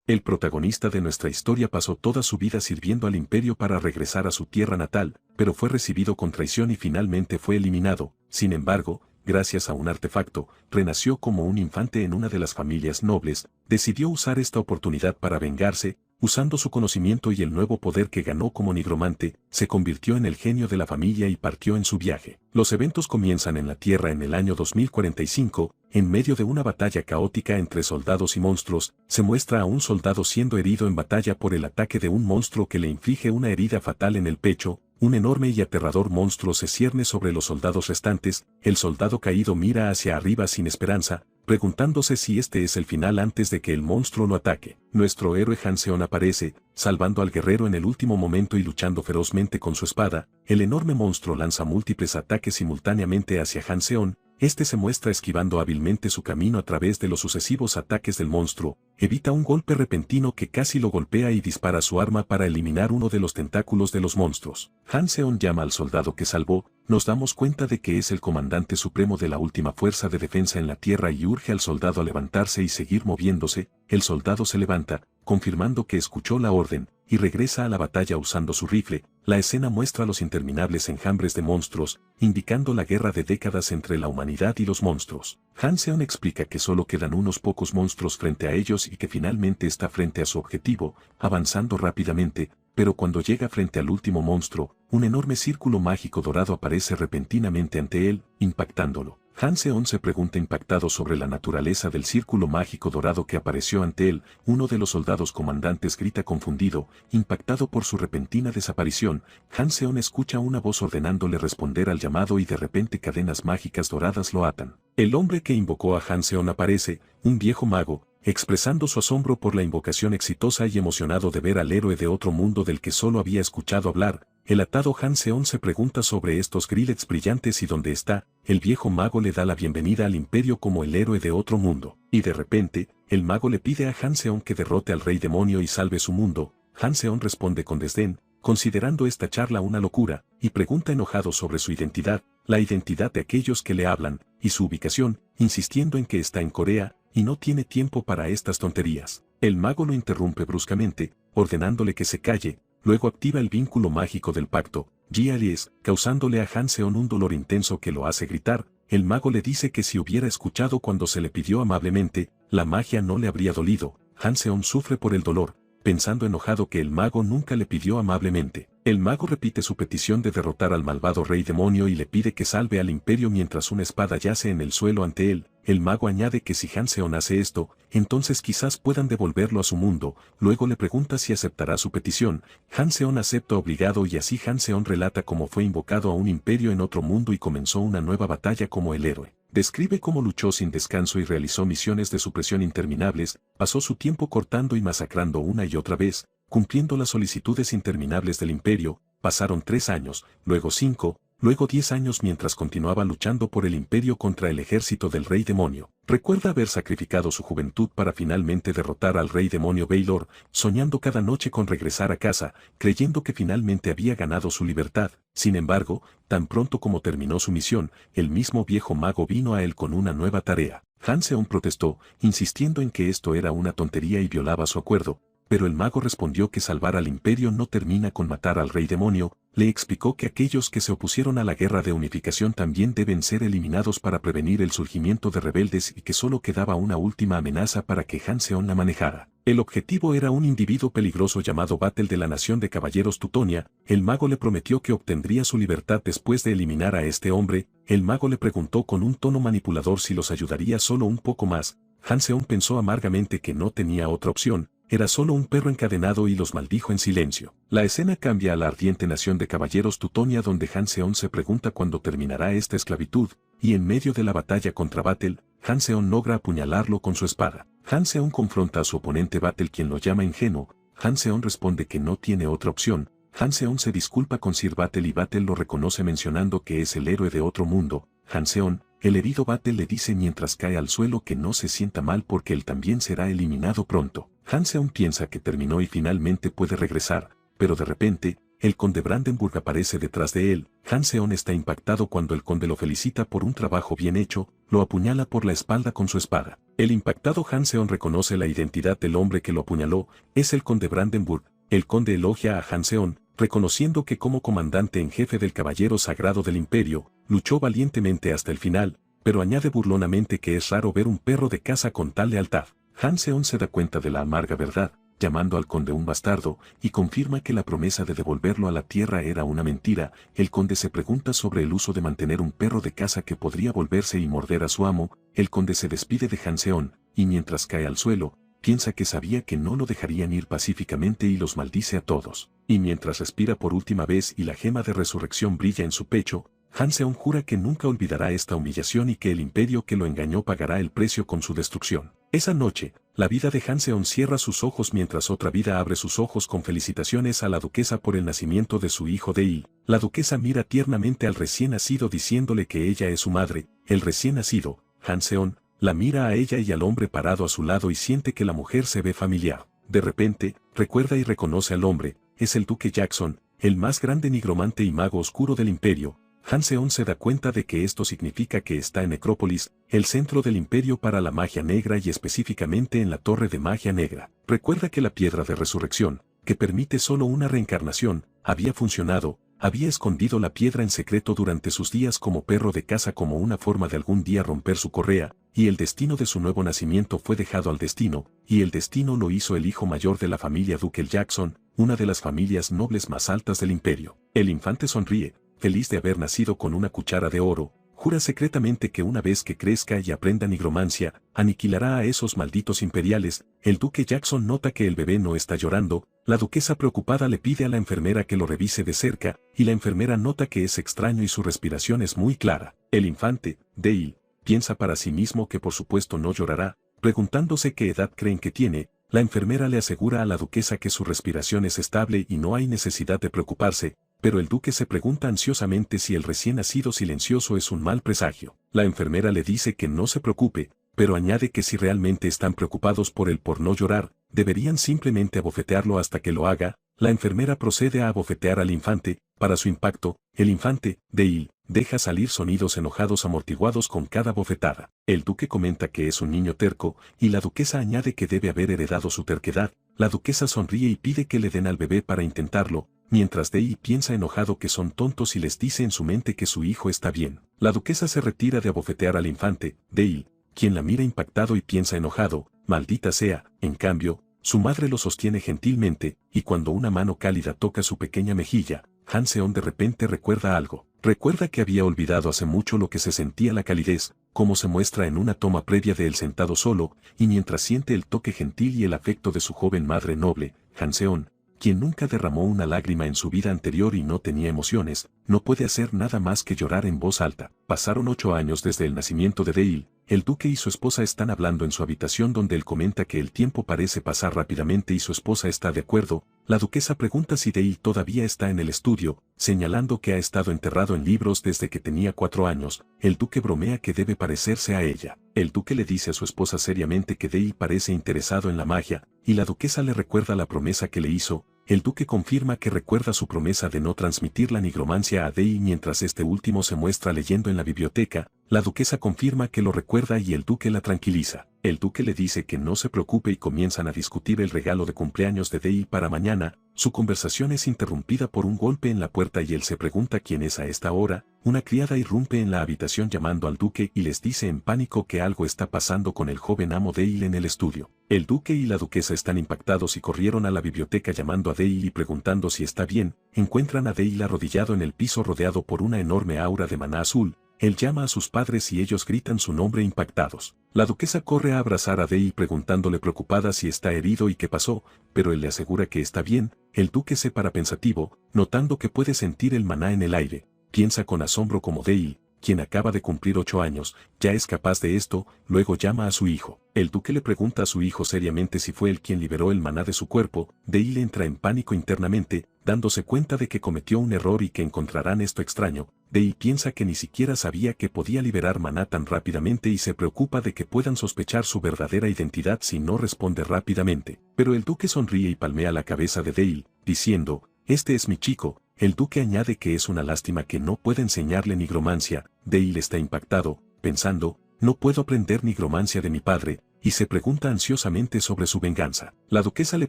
El protagonista de nuestra historia pasó toda su vida sirviendo al imperio para regresar a su tierra natal, pero fue recibido con traición y finalmente fue eliminado. Sin embargo, gracias a un artefacto, renació como un infante en una de las familias nobles, decidió usar esta oportunidad para vengarse, usando su conocimiento y el nuevo poder que ganó como nigromante, se convirtió en el genio de la familia y partió en su viaje. Los eventos comienzan en la Tierra en el año 2045, en medio de una batalla caótica entre soldados y monstruos, se muestra a un soldado siendo herido en batalla por el ataque de un monstruo que le inflige una herida fatal en el pecho. Un enorme y aterrador monstruo se cierne sobre los soldados restantes, el soldado caído mira hacia arriba sin esperanza, preguntándose si este es el final antes de que el monstruo lo ataque. Nuestro héroe Hanseon aparece, salvando al guerrero en el último momento y luchando ferozmente con su espada. El enorme monstruo lanza múltiples ataques simultáneamente hacia Hanseon. Este se muestra esquivando hábilmente su camino a través de los sucesivos ataques del monstruo, evita un golpe repentino que casi lo golpea y dispara su arma para eliminar uno de los tentáculos de los monstruos. Hanseon llama al soldado que salvó, nos damos cuenta de que es el comandante supremo de la última fuerza de defensa en la Tierra y urge al soldado a levantarse y seguir moviéndose. El soldado se levanta, confirmando que escuchó la orden, y regresa a la batalla usando su rifle. La escena muestra los interminables enjambres de monstruos, indicando la guerra de décadas entre la humanidad y los monstruos. Hanseon explica que solo quedan unos pocos monstruos frente a ellos y que finalmente está frente a su objetivo, avanzando rápidamente, pero cuando llega frente al último monstruo, un enorme círculo mágico dorado aparece repentinamente ante él, impactándolo. Hanseon se pregunta impactado sobre la naturaleza del círculo mágico dorado que apareció ante él. Uno de los soldados comandantes grita confundido, impactado por su repentina desaparición. Hanseon escucha una voz ordenándole responder al llamado y de repente cadenas mágicas doradas lo atan. El hombre que invocó a Hanseon aparece, un viejo mago, expresando su asombro por la invocación exitosa y emocionado de ver al héroe de otro mundo del que solo había escuchado hablar. El atado Hanseon se pregunta sobre estos grillets brillantes y dónde está. El viejo mago le da la bienvenida al imperio como el héroe de otro mundo, y de repente, el mago le pide a Hanseon que derrote al rey demonio y salve su mundo. Hanseon responde con desdén, considerando esta charla una locura, y pregunta enojado sobre su identidad, la identidad de aquellos que le hablan, y su ubicación, insistiendo en que está en Corea, y no tiene tiempo para estas tonterías. El mago lo interrumpe bruscamente, ordenándole que se calle, luego activa el vínculo mágico del pacto, Jialies, causándole a Hanseon un dolor intenso que lo hace gritar. El mago le dice que si hubiera escuchado cuando se le pidió amablemente, la magia no le habría dolido. Hanseon sufre por el dolor, pensando enojado que el mago nunca le pidió amablemente. El mago repite su petición de derrotar al malvado rey demonio y le pide que salve al imperio mientras una espada yace en el suelo ante él. El mago añade que si Hanseon hace esto, entonces quizás puedan devolverlo a su mundo. Luego le pregunta si aceptará su petición. Hanseon acepta obligado y así Hanseon relata cómo fue invocado a un imperio en otro mundo y comenzó una nueva batalla como el héroe. Describe cómo luchó sin descanso y realizó misiones de supresión interminables, pasó su tiempo cortando y masacrando una y otra vez, cumpliendo las solicitudes interminables del imperio. Pasaron 3 años, luego 5, luego 10 años mientras continuaba luchando por el imperio contra el ejército del rey demonio. Recuerda haber sacrificado su juventud para finalmente derrotar al rey demonio Baylor, soñando cada noche con regresar a casa, creyendo que finalmente había ganado su libertad. Sin embargo, tan pronto como terminó su misión, el mismo viejo mago vino a él con una nueva tarea. Hanseon protestó, insistiendo en que esto era una tontería y violaba su acuerdo, pero el mago respondió que salvar al imperio no termina con matar al rey demonio. Le explicó que aquellos que se opusieron a la guerra de unificación también deben ser eliminados para prevenir el surgimiento de rebeldes y que solo quedaba una última amenaza para que Hanseon la manejara. El objetivo era un individuo peligroso llamado Battle de la Nación de Caballeros Tutonia. El mago le prometió que obtendría su libertad después de eliminar a este hombre. El mago le preguntó con un tono manipulador si los ayudaría solo un poco más. Hanseon pensó amargamente que no tenía otra opción. Era solo un perro encadenado y los maldijo en silencio. La escena cambia a la ardiente nación de caballeros Tutonia donde Hanseon se pregunta cuándo terminará esta esclavitud, y en medio de la batalla contra Battle, Hanseon logra apuñalarlo con su espada. Hanseon confronta a su oponente Battle quien lo llama ingenuo. Hanseon responde que no tiene otra opción. Hanseon se disculpa con Sir Battle y Battle lo reconoce mencionando que es el héroe de otro mundo. Hanseon, el herido Battle le dice mientras cae al suelo que no se sienta mal porque él también será eliminado pronto. Hanseon piensa que terminó y finalmente puede regresar, pero de repente, el conde Brandenburg aparece detrás de él. Han Seon está impactado cuando el conde lo felicita por un trabajo bien hecho, lo apuñala por la espalda con su espada. El impactado Han Seon reconoce la identidad del hombre que lo apuñaló, es el conde Brandenburg. El conde elogia a Han Seon, reconociendo que como comandante en jefe del Caballero Sagrado del Imperio, luchó valientemente hasta el final, pero añade burlonamente que es raro ver un perro de caza con tal lealtad. Han Seon se da cuenta de la amarga verdad, llamando al conde un bastardo, y confirma que la promesa de devolverlo a la tierra era una mentira. El conde se pregunta sobre el uso de mantener un perro de caza que podría volverse y morder a su amo. El conde se despide de Han Seon, y mientras cae al suelo, piensa que sabía que no lo dejarían ir pacíficamente y los maldice a todos. Y mientras respira por última vez y la gema de resurrección brilla en su pecho, Han Seon jura que nunca olvidará esta humillación y que el imperio que lo engañó pagará el precio con su destrucción. Esa noche, la vida de Han Seon cierra sus ojos mientras otra vida abre sus ojos con felicitaciones a la duquesa por el nacimiento de su hijo Dei. La duquesa mira tiernamente al recién nacido diciéndole que ella es su madre. El recién nacido, Han Seon, la mira a ella y al hombre parado a su lado y siente que la mujer se ve familiar. De repente, recuerda y reconoce al hombre, es el duque Jackson, el más grande nigromante y mago oscuro del imperio. Han Seon se da cuenta de que esto significa que está en Necrópolis, el centro del imperio para la magia negra y específicamente en la Torre de Magia Negra. Recuerda que la piedra de resurrección, que permite solo una reencarnación, había funcionado, había escondido la piedra en secreto durante sus días como perro de caza como una forma de algún día romper su correa, y el destino de su nuevo nacimiento fue dejado al destino, y el destino lo hizo el hijo mayor de la familia Duque Jackson, una de las familias nobles más altas del imperio. El infante sonríe, feliz de haber nacido con una cuchara de oro, jura secretamente que una vez que crezca y aprenda nigromancia, aniquilará a esos malditos imperiales. El duque Jackson nota que el bebé no está llorando, la duquesa preocupada le pide a la enfermera que lo revise de cerca, y la enfermera nota que es extraño y su respiración es muy clara. El infante, Dale, piensa para sí mismo que por supuesto no llorará, preguntándose qué edad creen que tiene. La enfermera le asegura a la duquesa que su respiración es estable y no hay necesidad de preocuparse, pero el duque se pregunta ansiosamente si el recién nacido silencioso es un mal presagio. La enfermera le dice que no se preocupe, pero añade que si realmente están preocupados por él por no llorar, deberían simplemente abofetearlo hasta que lo haga. La enfermera procede a abofetear al infante. Para su impacto, el infante, Dale, deja salir sonidos enojados amortiguados con cada bofetada. El duque comenta que es un niño terco, y la duquesa añade que debe haber heredado su terquedad. La duquesa sonríe y pide que le den al bebé para intentarlo, mientras Dale piensa enojado que son tontos y les dice en su mente que su hijo está bien. La duquesa se retira de abofetear al infante, Dale, quien la mira impactado y piensa enojado, maldita sea. En cambio, su madre lo sostiene gentilmente, y cuando una mano cálida toca su pequeña mejilla, Han Seon de repente recuerda algo. Recuerda que había olvidado hace mucho lo que se sentía la calidez, como se muestra en una toma previa de él sentado solo, y mientras siente el toque gentil y el afecto de su joven madre noble, Han Seon, quien nunca derramó una lágrima en su vida anterior y no tenía emociones, no puede hacer nada más que llorar en voz alta. Pasaron 8 años desde el nacimiento de Dale. El duque y su esposa están hablando en su habitación donde él comenta que el tiempo parece pasar rápidamente y su esposa está de acuerdo. La duquesa pregunta si Dale todavía está en el estudio, señalando que ha estado enterrado en libros desde que tenía 4 años. El duque bromea que debe parecerse a ella. El duque le dice a su esposa seriamente que Dale parece interesado en la magia, y la duquesa le recuerda la promesa que le hizo. El duque confirma que recuerda su promesa de no transmitir la nigromancia a Dale mientras este último se muestra leyendo en la biblioteca. La duquesa confirma que lo recuerda y el duque la tranquiliza. El duque le dice que no se preocupe y comienzan a discutir el regalo de cumpleaños de Dale para mañana. Su conversación es interrumpida por un golpe en la puerta y él se pregunta quién es a esta hora. Una criada irrumpe en la habitación llamando al duque y les dice en pánico que algo está pasando con el joven amo Dale en el estudio. El duque y la duquesa están impactados y corrieron a la biblioteca llamando a Dale y preguntando si está bien. Encuentran a Dale arrodillado en el piso rodeado por una enorme aura de maná azul. Él llama a sus padres y ellos gritan su nombre impactados. La duquesa corre a abrazar a Dale preguntándole preocupada si está herido y qué pasó, pero él le asegura que está bien. El duque se para pensativo, notando que puede sentir el maná en el aire. Piensa con asombro como Dale, quien acaba de cumplir 8 años, ya es capaz de esto. Luego llama a su hijo. El duque le pregunta a su hijo seriamente si fue él quien liberó el maná de su cuerpo. Dale entra en pánico internamente, dándose cuenta de que cometió un error y que encontrarán esto extraño. Dale piensa que ni siquiera sabía que podía liberar maná tan rápidamente y se preocupa de que puedan sospechar su verdadera identidad si no responde rápidamente. Pero el duque sonríe y palmea la cabeza de Dale, diciendo, este es mi chico. El duque añade que es una lástima que no pueda enseñarle nigromancia. Dale está impactado, pensando, no puedo aprender nigromancia de mi padre, y se pregunta ansiosamente sobre su venganza. La duquesa le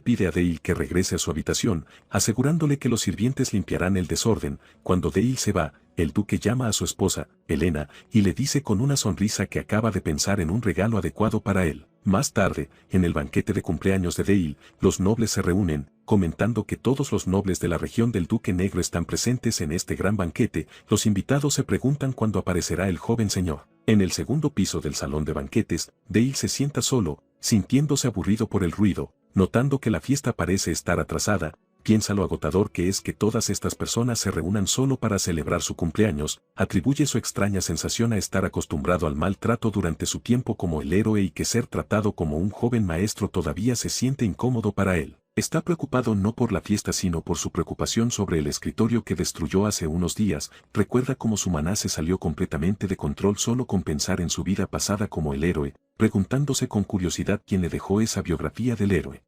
pide a Dale que regrese a su habitación, asegurándole que los sirvientes limpiarán el desorden. Cuando Dale se va, el duque llama a su esposa, Helena, y le dice con una sonrisa que acaba de pensar en un regalo adecuado para él. Más tarde, en el banquete de cumpleaños de Dale, los nobles se reúnen, comentando que todos los nobles de la región del Duque Negro están presentes en este gran banquete. Los invitados se preguntan cuándo aparecerá el joven señor. En el segundo piso del salón de banquetes, Dale se sienta solo, sintiéndose aburrido por el ruido, notando que la fiesta parece estar atrasada. Piensa lo agotador que es que todas estas personas se reúnan solo para celebrar su cumpleaños, atribuye su extraña sensación a estar acostumbrado al maltrato durante su tiempo como el héroe y que ser tratado como un joven maestro todavía se siente incómodo para él. Está preocupado no por la fiesta sino por su preocupación sobre el escritorio que destruyó hace unos días. Recuerda cómo su maná se salió completamente de control solo con pensar en su vida pasada como el héroe, preguntándose con curiosidad quién le dejó esa biografía del héroe.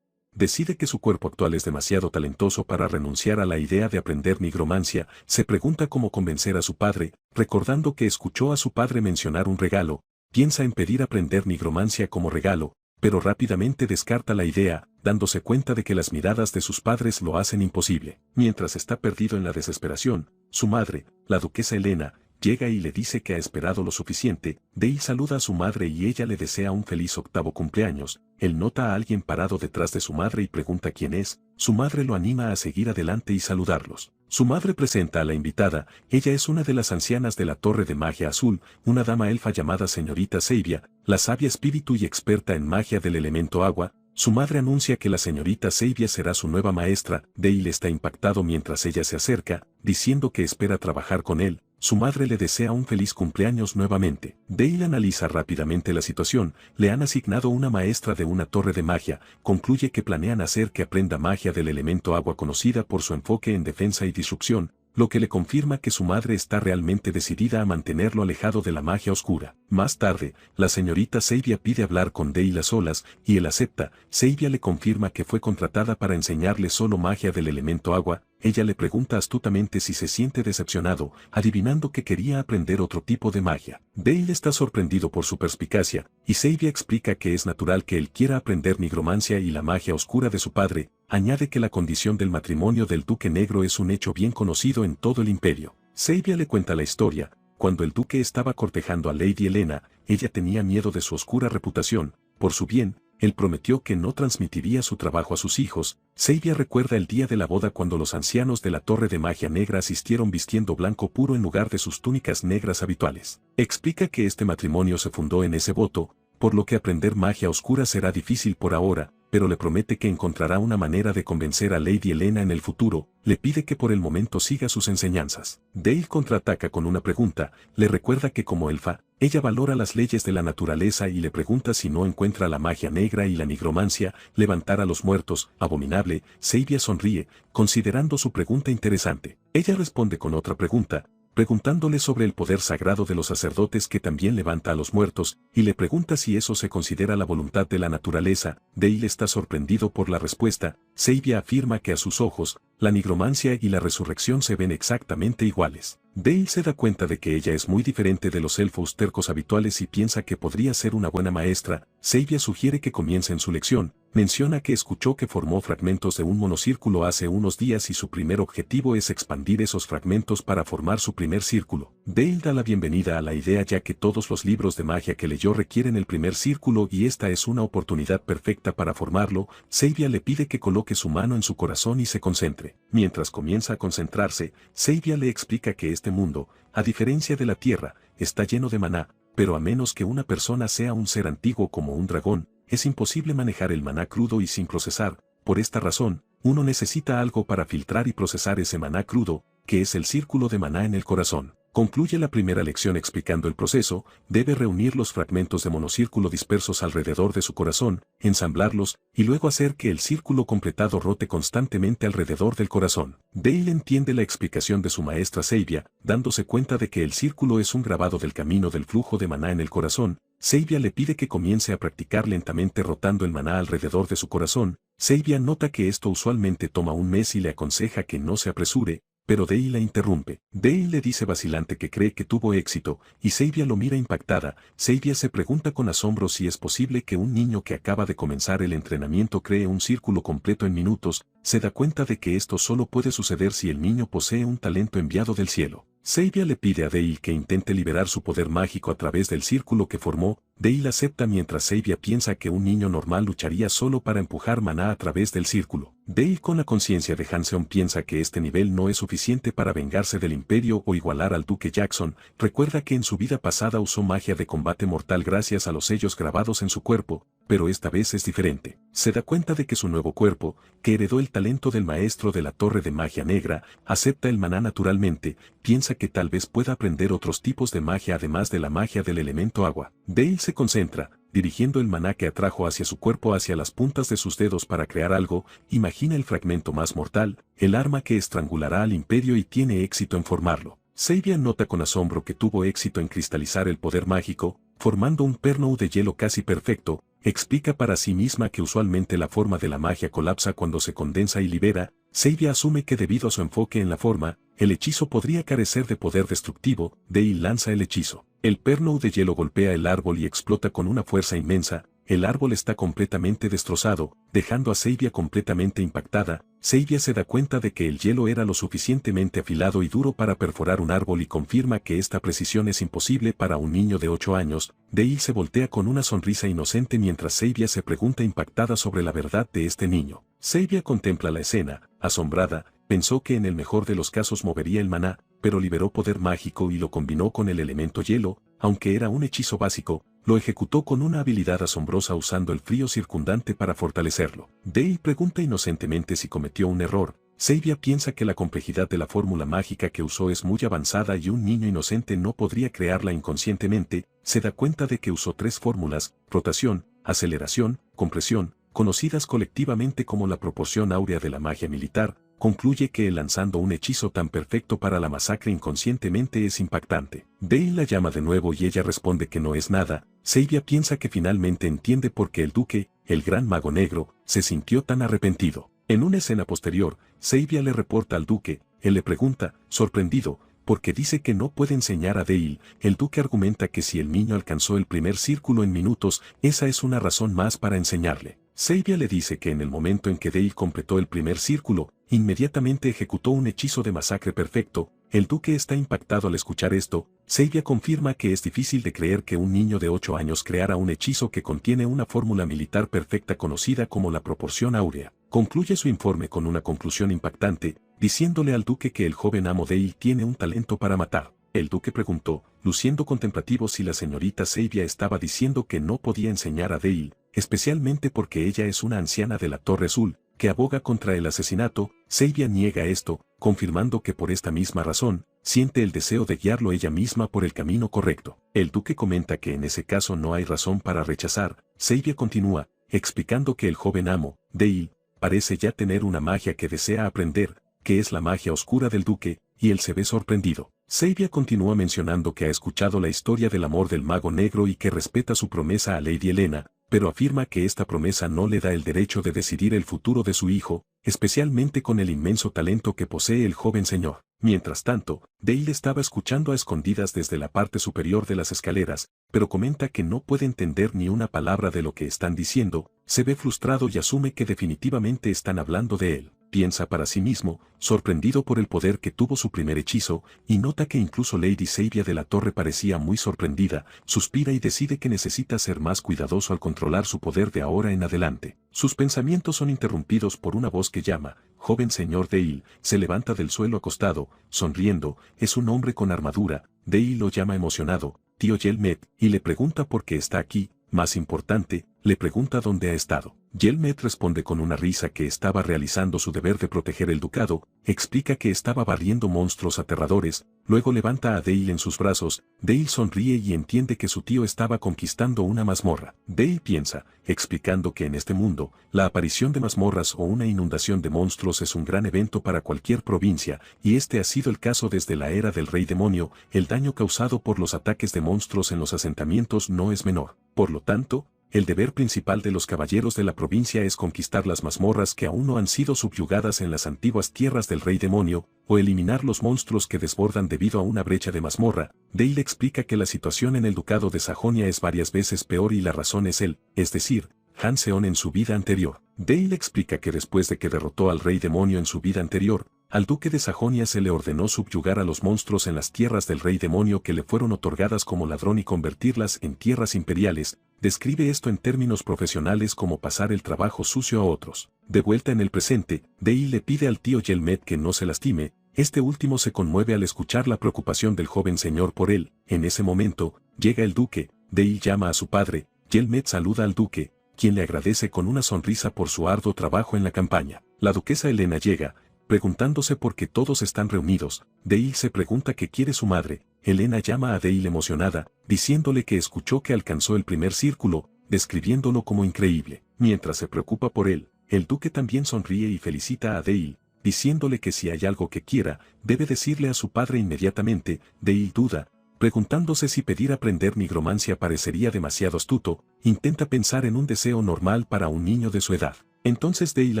Decide que su cuerpo actual es demasiado talentoso para renunciar a la idea de aprender nigromancia. Se pregunta cómo convencer a su padre, recordando que escuchó a su padre mencionar un regalo. Piensa en pedir aprender nigromancia como regalo, pero rápidamente descarta la idea, dándose cuenta de que las miradas de sus padres lo hacen imposible. Mientras está perdido en la desesperación, su madre, la duquesa Helena, llega y le dice que ha esperado lo suficiente. Dale saluda a su madre y ella le desea un feliz octavo cumpleaños. Él nota a alguien parado detrás de su madre y pregunta quién es. Su madre lo anima a seguir adelante y saludarlos. Su madre presenta a la invitada. Ella es una de las ancianas de la Torre de Magia Azul, una dama elfa llamada señorita Sabia, la sabia espíritu y experta en magia del elemento agua. Su madre anuncia que la señorita Sabia será su nueva maestra. Dale está impactado mientras ella se acerca, diciendo que espera trabajar con él. Su madre le desea un feliz cumpleaños nuevamente. Dale analiza rápidamente la situación. Le han asignado una maestra de una torre de magia. Concluye que planean hacer que aprenda magia del elemento agua conocida por su enfoque en defensa y disrupción, lo que le confirma que su madre está realmente decidida a mantenerlo alejado de la magia oscura. Más tarde, la señorita Sabia pide hablar con Dale a solas, y él acepta. Sabia le confirma que fue contratada para enseñarle solo magia del elemento agua. Ella le pregunta astutamente si se siente decepcionado, adivinando que quería aprender otro tipo de magia. Dale está sorprendido por su perspicacia, y Sabia explica que es natural que él quiera aprender nigromancia y la magia oscura de su padre. Añade que la condición del matrimonio del Duque Negro es un hecho bien conocido en todo el imperio. Sabia le cuenta la historia. Cuando el duque estaba cortejando a Lady Helena, ella tenía miedo de su oscura reputación. Por su bien, él prometió que no transmitiría su trabajo a sus hijos. Sabia recuerda el día de la boda cuando los ancianos de la Torre de Magia Negra asistieron vistiendo blanco puro en lugar de sus túnicas negras habituales. Explica que este matrimonio se fundó en ese voto, por lo que aprender magia oscura será difícil por ahora, pero le promete que encontrará una manera de convencer a Lady Helena en el futuro. Le pide que por el momento siga sus enseñanzas. Dale contraataca con una pregunta. Le recuerda que como elfa, ella valora las leyes de la naturaleza y le pregunta si no encuentra la magia negra y la nigromancia, levantar a los muertos, abominable. Sabia sonríe, considerando su pregunta interesante. Ella responde con otra pregunta, preguntándole sobre el poder sagrado de los sacerdotes que también levanta a los muertos, y le pregunta si eso se considera la voluntad de la naturaleza. Dale está sorprendido por la respuesta. Sabia afirma que a sus ojos, la nigromancia y la resurrección se ven exactamente iguales. Dale se da cuenta de que ella es muy diferente de los elfos tercos habituales y piensa que podría ser una buena maestra. Sabia sugiere que comiencen su lección. Menciona que escuchó que formó fragmentos de un monocírculo hace unos días y su primer objetivo es expandir esos fragmentos para formar su primer círculo. Dale da la bienvenida a la idea ya que todos los libros de magia que leyó requieren el primer círculo y esta es una oportunidad perfecta para formarlo. Sabia le pide que coloque su mano en su corazón y se concentre. Mientras comienza a concentrarse, Sabia le explica que este mundo, a diferencia de la Tierra, está lleno de maná, pero a menos que una persona sea un ser antiguo como un dragón, es imposible manejar el maná crudo y sin procesar. Por esta razón, uno necesita algo para filtrar y procesar ese maná crudo, que es el círculo de maná en el corazón. Concluye la primera lección explicando el proceso, debe reunir los fragmentos de monocírculo dispersos alrededor de su corazón, ensamblarlos, y luego hacer que el círculo completado rote constantemente alrededor del corazón. Dale entiende la explicación de su maestra Seivia, dándose cuenta de que el círculo es un grabado del camino del flujo de maná en el corazón. Seivia le pide que comience a practicar lentamente rotando el maná alrededor de su corazón. Seivia nota que esto usualmente toma un mes y le aconseja que no se apresure, pero Dale la interrumpe. Dale le dice vacilante que cree que tuvo éxito, y Seivia lo mira impactada. Seivia se pregunta con asombro si es posible que un niño que acaba de comenzar el entrenamiento cree un círculo completo en minutos. Se da cuenta de que esto solo puede suceder si el niño posee un talento enviado del cielo. Seivia le pide a Dale que intente liberar su poder mágico a través del círculo que formó. Dale acepta mientras Seivia piensa que un niño normal lucharía solo para empujar maná a través del círculo. Dale, con la conciencia de Hanseon, piensa que este nivel no es suficiente para vengarse del Imperio o igualar al Duque Jackson. Recuerda que en su vida pasada usó magia de combate mortal gracias a los sellos grabados en su cuerpo, pero esta vez es diferente. Se da cuenta de que su nuevo cuerpo, que heredó el talento del maestro de la Torre de Magia Negra, acepta el maná naturalmente. Piensa que tal vez pueda aprender otros tipos de magia además de la magia del elemento agua. Dale se concentra, dirigiendo el maná que atrajo hacia su cuerpo hacia las puntas de sus dedos para crear algo. Imagina el fragmento más mortal, el arma que estrangulará al Imperio, y tiene éxito en formarlo. Seivia nota con asombro que tuvo éxito en cristalizar el poder mágico, formando un perno de hielo casi perfecto. Explica para sí misma que usualmente la forma de la magia colapsa cuando se condensa y libera. Seivia asume que debido a su enfoque en la forma, el hechizo podría carecer de poder destructivo. Dale lanza el hechizo. El perno de hielo golpea el árbol y explota con una fuerza inmensa. El árbol está completamente destrozado, dejando a Seivia completamente impactada. Seivia se da cuenta de que el hielo era lo suficientemente afilado y duro para perforar un árbol y confirma que esta precisión es imposible para un niño de 8 años. Dale se voltea con una sonrisa inocente mientras Seivia se pregunta impactada sobre la verdad de este niño. Seivia contempla la escena, asombrada. Pensó que en el mejor de los casos movería el maná, pero liberó poder mágico y lo combinó con el elemento hielo. Aunque era un hechizo básico, lo ejecutó con una habilidad asombrosa usando el frío circundante para fortalecerlo. Dale pregunta inocentemente si cometió un error. Seivia piensa que la complejidad de la fórmula mágica que usó es muy avanzada y un niño inocente no podría crearla inconscientemente. Se da cuenta de que usó 3 fórmulas: rotación, aceleración, compresión, conocidas colectivamente como la proporción áurea de la magia militar. Concluye que lanzando un hechizo tan perfecto para la masacre inconscientemente es impactante. Dale la llama de nuevo y ella responde que no es nada. Seivia piensa que finalmente entiende por qué el duque, el gran mago negro, se sintió tan arrepentido. En una escena posterior, Seivia le reporta al duque. Él le pregunta, sorprendido, porque dice que no puede enseñar a Dale. El duque argumenta que si el niño alcanzó el primer círculo en minutos, esa es una razón más para enseñarle. Seivia le dice que en el momento en que Dale completó el primer círculo, inmediatamente ejecutó un hechizo de masacre perfecto. El duque está impactado al escuchar esto. Seivia confirma que es difícil de creer que un niño de 8 años creara un hechizo que contiene una fórmula militar perfecta conocida como la proporción áurea. Concluye su informe con una conclusión impactante, diciéndole al duque que el joven amo Dale tiene un talento para matar. El duque preguntó, luciendo contemplativo, si la señorita Seivia estaba diciendo que no podía enseñar a Dale, especialmente porque ella es una anciana de la Torre Azul, que aboga contra el asesinato. Seivia niega esto, confirmando que por esta misma razón, siente el deseo de guiarlo ella misma por el camino correcto. El duque comenta que en ese caso no hay razón para rechazar. Seivia continúa, explicando que el joven amo, Dale, parece ya tener una magia que desea aprender, que es la magia oscura del duque, y él se ve sorprendido. Seivia continúa mencionando que ha escuchado la historia del amor del mago negro y que respeta su promesa a Lady Helena, pero afirma que esta promesa no le da el derecho de decidir el futuro de su hijo, especialmente con el inmenso talento que posee el joven señor. Mientras tanto, Dale estaba escuchando a escondidas desde la parte superior de las escaleras, pero comenta que no puede entender ni una palabra de lo que están diciendo. Se ve frustrado y asume que definitivamente están hablando de él. Piensa para sí mismo, sorprendido por el poder que tuvo su primer hechizo, y nota que incluso Lady Seivia de la Torre parecía muy sorprendida. Suspira y decide que necesita ser más cuidadoso al controlar su poder de ahora en adelante. Sus pensamientos son interrumpidos por una voz que llama, joven señor Dale. Se levanta del suelo acostado, sonriendo. Es un hombre con armadura. Dale lo llama emocionado, tío Yelmet, y le pregunta por qué está aquí. Más importante, le pregunta dónde ha estado. Yelmet responde con una risa que estaba realizando su deber de proteger el ducado, explica que estaba barriendo monstruos aterradores, luego levanta a Dale en sus brazos, Dale sonríe y entiende que su tío estaba conquistando una mazmorra. Dale piensa, explicando que en este mundo, la aparición de mazmorras o una inundación de monstruos es un gran evento para cualquier provincia, y este ha sido el caso desde la era del Rey Demonio. El daño causado por los ataques de monstruos en los asentamientos no es menor. Por lo tanto, el deber principal de los caballeros de la provincia es conquistar las mazmorras que aún no han sido subyugadas en las antiguas tierras del Rey Demonio, o eliminar los monstruos que desbordan debido a una brecha de mazmorra. Dale explica que la situación en el ducado de Sajonia es varias veces peor y la razón es él, es decir, Hanseon en su vida anterior. Dale explica que después de que derrotó al Rey Demonio en su vida anterior, al duque de Sajonia se le ordenó subyugar a los monstruos en las tierras del Rey Demonio que le fueron otorgadas como ladrón y convertirlas en tierras imperiales. Describe esto en términos profesionales como pasar el trabajo sucio a otros. De vuelta en el presente, Dale le pide al tío Yelmet que no se lastime. Este último se conmueve al escuchar la preocupación del joven señor por él. En ese momento, llega el duque. Dale llama a su padre. Yelmet saluda al duque, quien le agradece con una sonrisa por su arduo trabajo en la campaña. La duquesa Helena llega, preguntándose por qué todos están reunidos. Dale se pregunta qué quiere su madre. Helena llama a Dale emocionada, diciéndole que escuchó que alcanzó el primer círculo, describiéndolo como increíble. Mientras se preocupa por él, el duque también sonríe y felicita a Dale, diciéndole que si hay algo que quiera, debe decirle a su padre inmediatamente. Dale duda, preguntándose si pedir aprender nigromancia parecería demasiado astuto. Intenta pensar en un deseo normal para un niño de su edad. Entonces Dale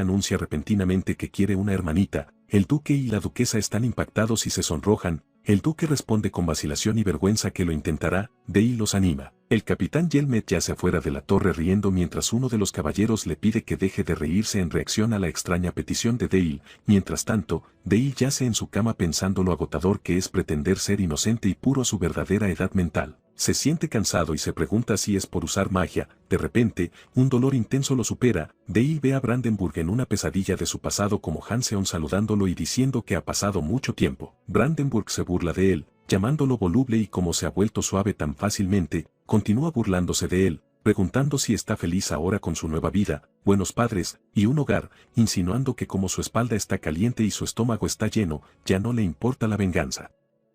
anuncia repentinamente que quiere una hermanita. El duque y la duquesa están impactados y se sonrojan. El duque responde con vacilación y vergüenza que lo intentará. Dale los anima. El capitán Yelmet yace afuera de la torre riendo mientras uno de los caballeros le pide que deje de reírse en reacción a la extraña petición de Dale. Mientras tanto, Dale yace en su cama pensando lo agotador que es pretender ser inocente y puro a su verdadera edad mental. Se siente cansado y se pregunta si es por usar magia. De repente, un dolor intenso lo supera. Dale ve a Brandenburg en una pesadilla de su pasado como Hanseon saludándolo y diciendo que ha pasado mucho tiempo. Brandenburg se burla de él, llamándolo voluble y como se ha vuelto suave tan fácilmente, continúa burlándose de él, preguntando si está feliz ahora con su nueva vida, buenos padres, y un hogar, insinuando que como su espalda está caliente y su estómago está lleno, ya no le importa la venganza.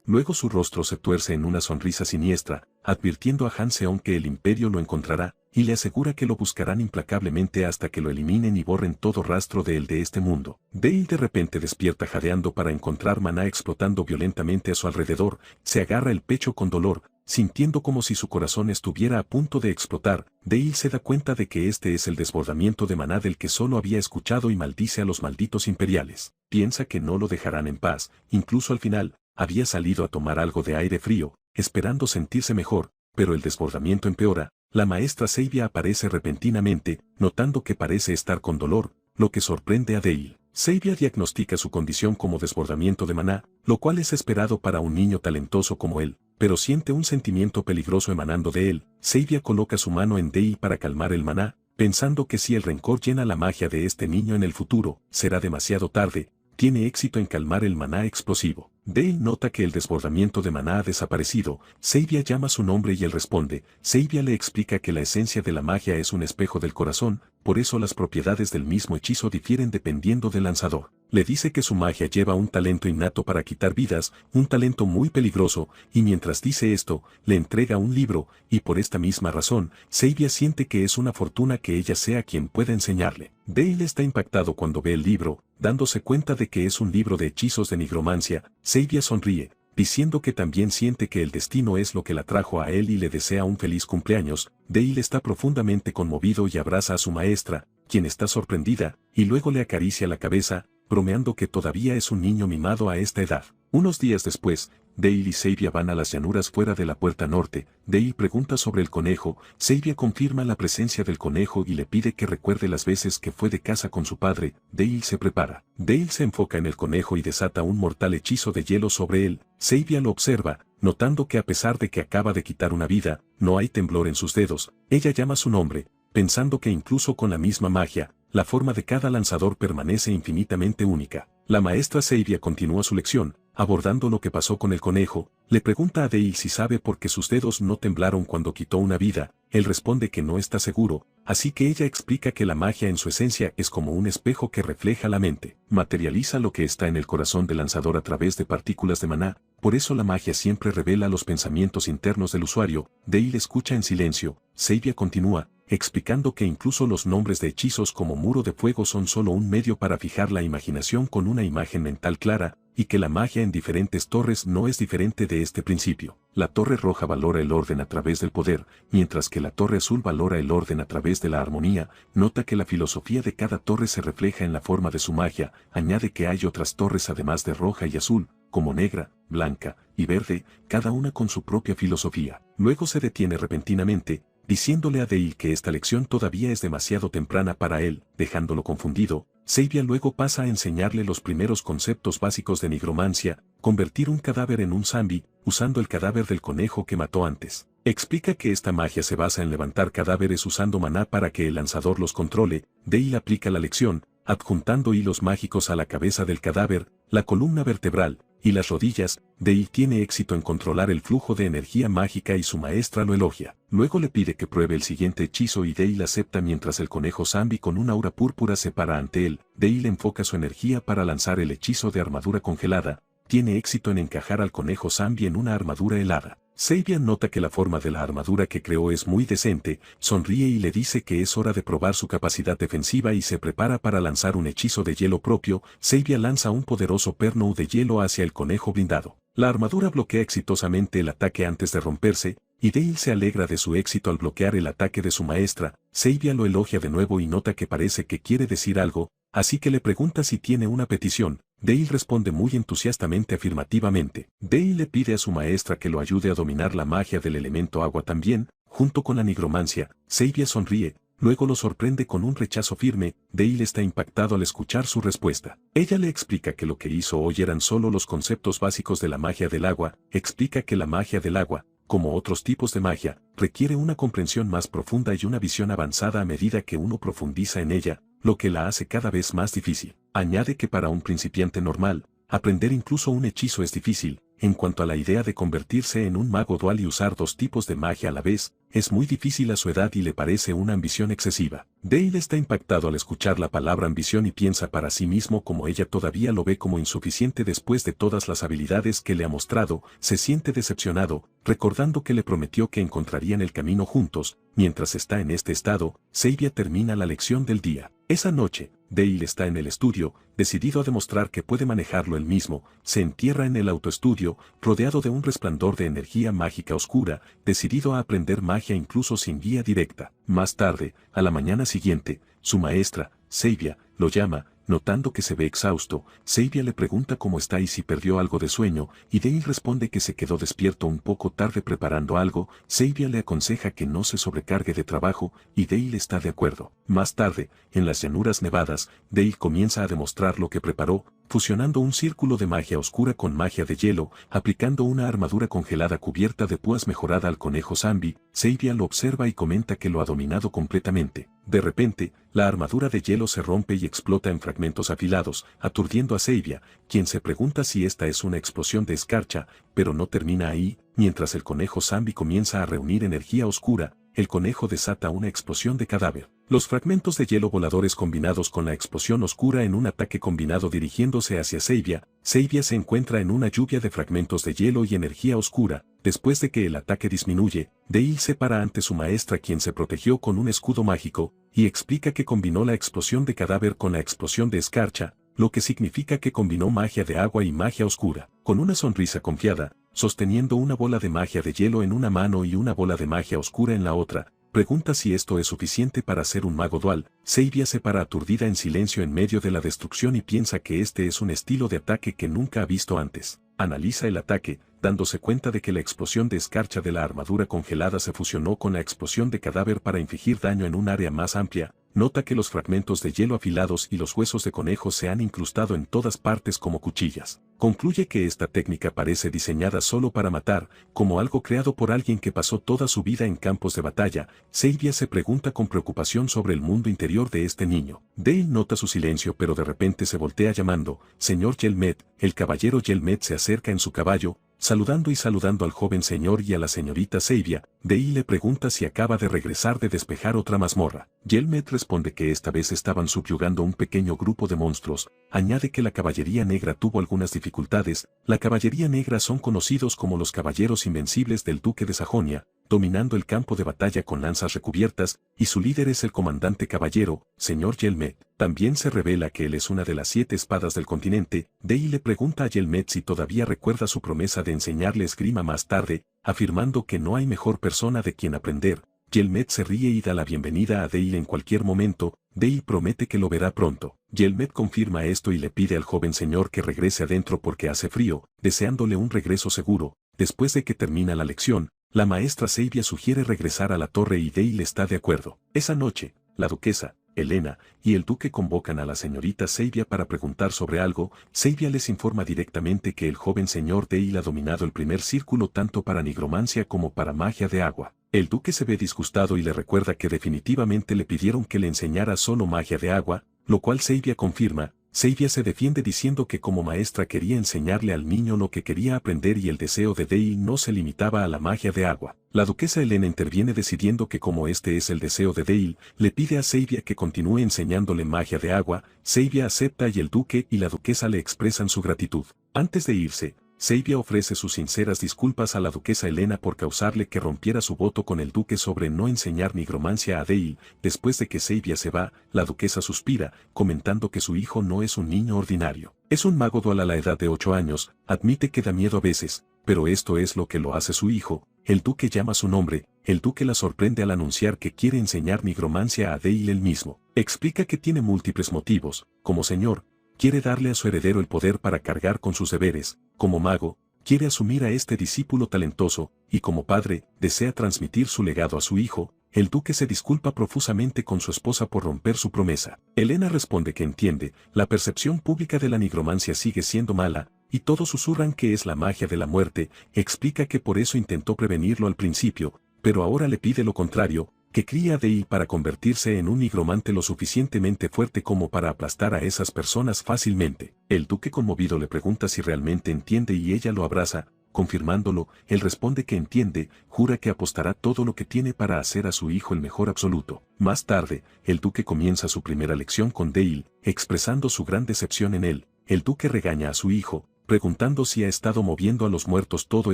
Luego su rostro se tuerce en una sonrisa siniestra, advirtiendo a Hanseon que el imperio lo encontrará, y le asegura que lo buscarán implacablemente hasta que lo eliminen y borren todo rastro de él de este mundo. Dale de repente despierta jadeando para encontrar maná explotando violentamente a su alrededor, se agarra el pecho con dolor, sintiendo como si su corazón estuviera a punto de explotar. Dale se da cuenta de que este es el desbordamiento de maná del que solo había escuchado y maldice a los malditos imperiales. Piensa que no lo dejarán en paz, incluso al final. Había salido a tomar algo de aire frío, esperando sentirse mejor, pero el desbordamiento empeora. La maestra Seibia aparece repentinamente, notando que parece estar con dolor, lo que sorprende a Dale. Seibia diagnostica su condición como desbordamiento de maná, lo cual es esperado para un niño talentoso como él, pero siente un sentimiento peligroso emanando de él. Seibia coloca su mano en Dale para calmar el maná, pensando que si el rencor llena la magia de este niño en el futuro, será demasiado tarde. Tiene éxito en calmar el maná explosivo. Dale nota que el desbordamiento de maná ha desaparecido. Seibia llama su nombre y él responde. Seibia le explica que la esencia de la magia es un espejo del corazón, por eso las propiedades del mismo hechizo difieren dependiendo del lanzador. Le dice que su magia lleva un talento innato para quitar vidas, un talento muy peligroso, y mientras dice esto, le entrega un libro, y por esta misma razón, Seibia siente que es una fortuna que ella sea quien pueda enseñarle. Dale está impactado cuando ve el libro, dándose cuenta de que es un libro de hechizos de nigromancia. Seibia sonríe, diciendo que también siente que el destino es lo que la trajo a él y le desea un feliz cumpleaños. Dale está profundamente conmovido y abraza a su maestra, quien está sorprendida, y luego le acaricia la cabeza, bromeando que todavía es un niño mimado a esta edad. Unos días después, Dale y Seibia van a las llanuras fuera de la puerta norte. Dale pregunta sobre el conejo. Seibia confirma la presencia del conejo y le pide que recuerde las veces que fue de caza con su padre. Dale se prepara. Dale se enfoca en el conejo y desata un mortal hechizo de hielo sobre él. Seibia lo observa, notando que a pesar de que acaba de quitar una vida, no hay temblor en sus dedos. Ella llama su nombre, pensando que incluso con la misma magia, la forma de cada lanzador permanece infinitamente única. La maestra Seibia continúa su lección, abordando lo que pasó con el conejo. Le pregunta a Dale si sabe por qué sus dedos no temblaron cuando quitó una vida. Él responde que no está seguro, así que ella explica que la magia en su esencia es como un espejo que refleja la mente. Materializa lo que está en el corazón del lanzador a través de partículas de maná, por eso la magia siempre revela los pensamientos internos del usuario. Dale escucha en silencio. Sabia continúa, explicando que incluso los nombres de hechizos como muro de fuego son solo un medio para fijar la imaginación con una imagen mental clara, y que la magia en diferentes torres no es diferente de este principio. La torre roja valora el orden a través del poder, mientras que la torre azul valora el orden a través de la armonía. Nota que la filosofía de cada torre se refleja en la forma de su magia. Añade que hay otras torres además de roja y azul, como negra, blanca y verde, cada una con su propia filosofía. Luego se detiene repentinamente, diciéndole a Dale que esta lección todavía es demasiado temprana para él, dejándolo confundido. Sabia luego pasa a enseñarle los primeros conceptos básicos de nigromancia, convertir un cadáver en un zombie, usando el cadáver del conejo que mató antes. Explica que esta magia se basa en levantar cadáveres usando maná para que el lanzador los controle. Dale aplica la lección, adjuntando hilos mágicos a la cabeza del cadáver, la columna vertebral y las rodillas. Dale tiene éxito en controlar el flujo de energía mágica y su maestra lo elogia. Luego le pide que pruebe el siguiente hechizo y Dale acepta mientras el conejo zombie con una aura púrpura se para ante él. Dale enfoca su energía para lanzar el hechizo de armadura congelada. Tiene éxito en encajar al conejo zombie en una armadura helada. Sabia nota que la forma de la armadura que creó es muy decente, sonríe y le dice que es hora de probar su capacidad defensiva y se prepara para lanzar un hechizo de hielo propio. Sabia lanza un poderoso perno de hielo hacia el conejo blindado. La armadura bloquea exitosamente el ataque antes de romperse, y Dale se alegra de su éxito al bloquear el ataque de su maestra. Sabia lo elogia de nuevo y nota que parece que quiere decir algo, así que le pregunta si tiene una petición. Dale responde muy entusiastamente afirmativamente. Dale le pide a su maestra que lo ayude a dominar la magia del elemento agua también, junto con la nigromancia. Sabia sonríe, luego lo sorprende con un rechazo firme. Dale está impactado al escuchar su respuesta. Ella le explica que lo que hizo hoy eran solo los conceptos básicos de la magia del agua. Explica que la magia del agua, como otros tipos de magia, requiere una comprensión más profunda y una visión avanzada a medida que uno profundiza en ella, lo que la hace cada vez más difícil. Añade que para un principiante normal, aprender incluso un hechizo es difícil. En cuanto a la idea de convertirse en un mago dual y usar dos tipos de magia a la vez, es muy difícil a su edad y le parece una ambición excesiva. Dale está impactado al escuchar la palabra ambición y piensa para sí mismo como ella todavía lo ve como insuficiente después de todas las habilidades que le ha mostrado. Se siente decepcionado, recordando que le prometió que encontrarían el camino juntos. Mientras está en este estado, Sabia termina la lección del día. Esa noche, Dale está en el estudio, decidido a demostrar que puede manejarlo él mismo. Se entierra en el autoestudio, rodeado de un resplandor de energía mágica oscura, decidido a aprender magia incluso sin guía directa. Más tarde, a la mañana siguiente, su maestra, Sabia, lo llama. Notando que se ve exhausto, Sabia le pregunta cómo está y si perdió algo de sueño, y Dale responde que se quedó despierto un poco tarde preparando algo. Sabia le aconseja que no se sobrecargue de trabajo, y Dale está de acuerdo. Más tarde, en las llanuras nevadas, Dale comienza a demostrar lo que preparó, fusionando un círculo de magia oscura con magia de hielo, aplicando una armadura congelada cubierta de púas mejorada al conejo zombie. Sabia lo observa y comenta que lo ha dominado completamente. De repente, la armadura de hielo se rompe y explota en fragmentos afilados, aturdiendo a Sabia, quien se pregunta si esta es una explosión de escarcha, pero no termina ahí. Mientras el conejo zombie comienza a reunir energía oscura, el conejo desata una explosión de cadáver. Los fragmentos de hielo voladores combinados con la explosión oscura en un ataque combinado dirigiéndose hacia Sabia. Sabia se encuentra en una lluvia de fragmentos de hielo y energía oscura. Después de que el ataque disminuye, Dale se para ante su maestra quien se protegió con un escudo mágico, y explica que combinó la explosión de cadáver con la explosión de escarcha, lo que significa que combinó magia de agua y magia oscura. Con una sonrisa confiada, sosteniendo una bola de magia de hielo en una mano y una bola de magia oscura en la otra, pregunta si esto es suficiente para ser un mago dual. Sabia se para aturdida en silencio en medio de la destrucción y piensa que este es un estilo de ataque que nunca ha visto antes. Analiza el ataque, dándose cuenta de que la explosión de escarcha de la armadura congelada se fusionó con la explosión de cadáver para infligir daño en un área más amplia. Nota que los fragmentos de hielo afilados y los huesos de conejo se han incrustado en todas partes como cuchillas. Concluye que esta técnica parece diseñada solo para matar, como algo creado por alguien que pasó toda su vida en campos de batalla. Sabia se pregunta con preocupación sobre el mundo interior de este niño. Dale nota su silencio pero de repente se voltea llamando, «Señor Yelmet». El caballero Yelmet se acerca en su caballo, saludando al joven señor y a la señorita Sabia, Dale le pregunta si acaba de regresar de despejar otra mazmorra. Yelmet responde que esta vez estaban subyugando un pequeño grupo de monstruos. Añade que la caballería negra tuvo algunas dificultades. La caballería negra son conocidos como los caballeros invencibles del duque de Sajonia, dominando el campo de batalla con lanzas recubiertas, y su líder es el comandante caballero, señor Yelmet. También se revela que él es una de las 7 espadas del continente. Dale le pregunta a Yelmet si todavía recuerda su promesa de enseñarle esgrima más tarde, afirmando que no hay mejor persona de quien aprender. Yelmet se ríe y da la bienvenida a Dale en cualquier momento. Dale promete que lo verá pronto. Yelmet confirma esto y le pide al joven señor que regrese adentro porque hace frío, deseándole un regreso seguro. Después de que termina la lección, la maestra Sabia sugiere regresar a la torre y Dale está de acuerdo. Esa noche, la duquesa, Helena, y el duque convocan a la señorita Sabia para preguntar sobre algo. Sabia les informa directamente que el joven señor Dale ha dominado el primer círculo tanto para nigromancia como para magia de agua. El duque se ve disgustado y le recuerda que definitivamente le pidieron que le enseñara solo magia de agua, lo cual Sabia confirma. Sabia se defiende diciendo que como maestra quería enseñarle al niño lo que quería aprender y el deseo de Dale no se limitaba a la magia de agua. La duquesa Helena interviene decidiendo que como este es el deseo de Dale, le pide a Sabia que continúe enseñándole magia de agua. Sabia acepta y el duque y la duquesa le expresan su gratitud. Antes de irse, Sabia ofrece sus sinceras disculpas a la duquesa Helena por causarle que rompiera su voto con el duque sobre no enseñar nigromancia a Dale. Después de que Sabia se va, la duquesa suspira, comentando que su hijo no es un niño ordinario. Es un mago dual a la edad de 8 años, admite que da miedo a veces, pero esto es lo que lo hace su hijo. El duque llama su nombre, el duque la sorprende al anunciar que quiere enseñar nigromancia a Dale él mismo. Explica que tiene múltiples motivos, como señor, quiere darle a su heredero el poder para cargar con sus deberes, como mago, quiere asumir a este discípulo talentoso, y como padre, desea transmitir su legado a su hijo. El duque se disculpa profusamente con su esposa por romper su promesa. Helena responde que entiende, la percepción pública de la nigromancia sigue siendo mala, y todos susurran que es la magia de la muerte. Explica que por eso intentó prevenirlo al principio, pero ahora le pide lo contrario, que cría a Dale para convertirse en un nigromante lo suficientemente fuerte como para aplastar a esas personas fácilmente. El duque conmovido le pregunta si realmente entiende y ella lo abraza, confirmándolo. Él responde que entiende, jura que apostará todo lo que tiene para hacer a su hijo el mejor absoluto. Más tarde, el duque comienza su primera lección con Dale, expresando su gran decepción en él. El duque regaña a su hijo, preguntando si ha estado moviendo a los muertos todo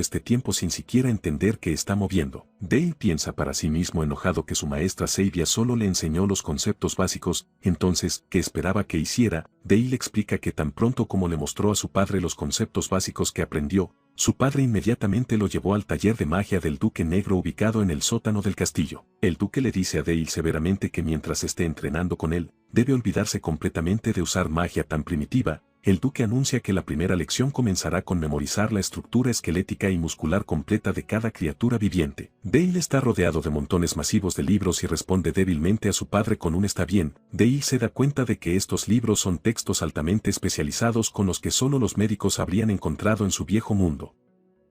este tiempo sin siquiera entender que está moviendo. Dale piensa para sí mismo enojado que su maestra Sabia solo le enseñó los conceptos básicos. Entonces, ¿qué esperaba que hiciera? Dale explica que tan pronto como le mostró a su padre los conceptos básicos que aprendió, su padre inmediatamente lo llevó al taller de magia del Duque Negro ubicado en el sótano del castillo. El duque le dice a Dale severamente que mientras esté entrenando con él, debe olvidarse completamente de usar magia tan primitiva. El duque anuncia que la primera lección comenzará con memorizar la estructura esquelética y muscular completa de cada criatura viviente. Dale está rodeado de montones masivos de libros y responde débilmente a su padre con un está bien. Dale se da cuenta de que estos libros son textos altamente especializados con los que solo los médicos habrían encontrado en su viejo mundo.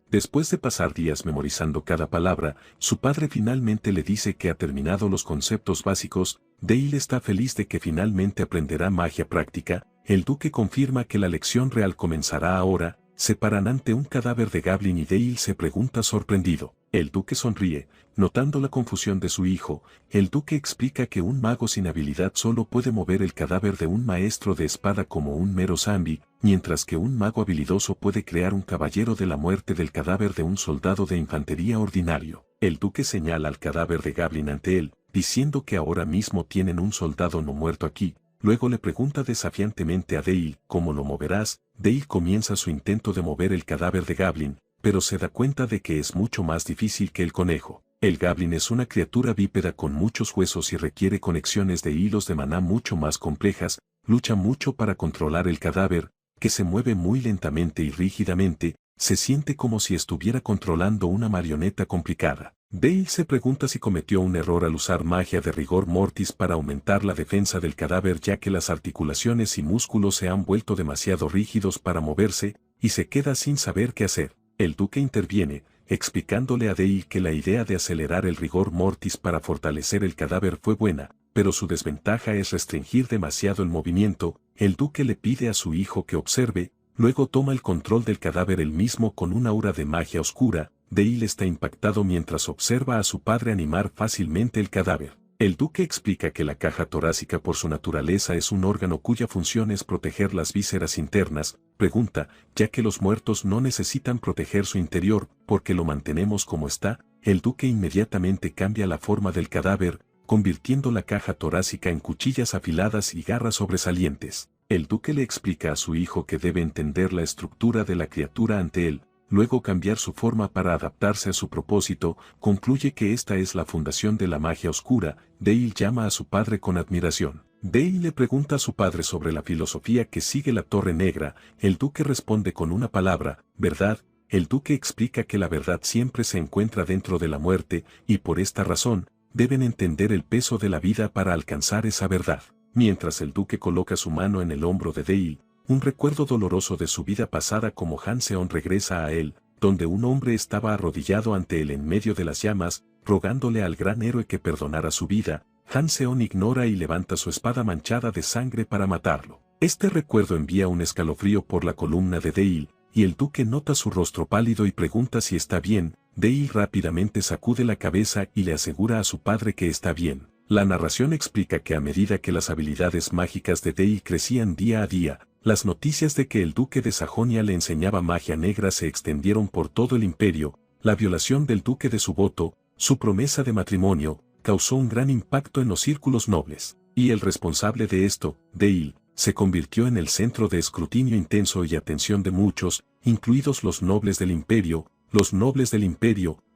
Después de pasar días memorizando cada palabra, su padre finalmente le dice que ha terminado los conceptos básicos. Dale está feliz de que finalmente aprenderá magia práctica. El duque confirma que la lección real comenzará ahora. Se paran ante un cadáver de Gablin y Dale se pregunta sorprendido. El duque sonríe, notando la confusión de su hijo. El duque explica que un mago sin habilidad solo puede mover el cadáver de un maestro de espada como un mero zombie, mientras que un mago habilidoso puede crear un caballero de la muerte del cadáver de un soldado de infantería ordinario. El duque señala al cadáver de Gablin ante él, diciendo que ahora mismo tienen un soldado no muerto aquí. Luego le pregunta desafiantemente a Dale, ¿cómo lo moverás? Dale comienza su intento de mover el cadáver de Gablin, pero se da cuenta de que es mucho más difícil que el conejo. El Gablin es una criatura bípeda con muchos huesos y requiere conexiones de hilos de maná mucho más complejas. Lucha mucho para controlar el cadáver, que se mueve muy lentamente y rígidamente. Se siente como si estuviera controlando una marioneta complicada. Dale se pregunta si cometió un error al usar magia de rigor mortis para aumentar la defensa del cadáver, ya que las articulaciones y músculos se han vuelto demasiado rígidos para moverse, y se queda sin saber qué hacer. El duque interviene, explicándole a Dale que la idea de acelerar el rigor mortis para fortalecer el cadáver fue buena, pero su desventaja es restringir demasiado el movimiento. El duque le pide a su hijo que observe, luego toma el control del cadáver él mismo con una aura de magia oscura. Dale está impactado mientras observa a su padre animar fácilmente el cadáver. El duque explica que la caja torácica por su naturaleza es un órgano cuya función es proteger las vísceras internas. Pregunta, ya que los muertos no necesitan proteger su interior, ¿por qué lo mantenemos como está? El duque inmediatamente cambia la forma del cadáver, convirtiendo la caja torácica en cuchillas afiladas y garras sobresalientes. El duque le explica a su hijo que debe entender la estructura de la criatura ante él, luego cambiar su forma para adaptarse a su propósito. Concluye que esta es la fundación de la magia oscura. Dale llama a su padre con admiración. Dale le pregunta a su padre sobre la filosofía que sigue la Torre Negra. El duque responde con una palabra, verdad. El duque explica que la verdad siempre se encuentra dentro de la muerte, y por esta razón, deben entender el peso de la vida para alcanzar esa verdad. Mientras el duque coloca su mano en el hombro de Dale, un recuerdo doloroso de su vida pasada como Han Seon regresa a él, donde un hombre estaba arrodillado ante él en medio de las llamas, rogándole al gran héroe que perdonara su vida. Han Seon ignora y levanta su espada manchada de sangre para matarlo. Este recuerdo envía un escalofrío por la columna de Dale, y el duque nota su rostro pálido y pregunta si está bien. Dale rápidamente sacude la cabeza y le asegura a su padre que está bien. La narración explica que a medida que las habilidades mágicas de Dale crecían día a día, las noticias de que el duque de Sajonia le enseñaba magia negra se extendieron por todo el imperio. La violación del duque de su voto, su promesa de matrimonio, causó un gran impacto en los círculos nobles. Y el responsable de esto, Dale, se convirtió en el centro de escrutinio intenso y atención de muchos, incluidos los nobles del imperio,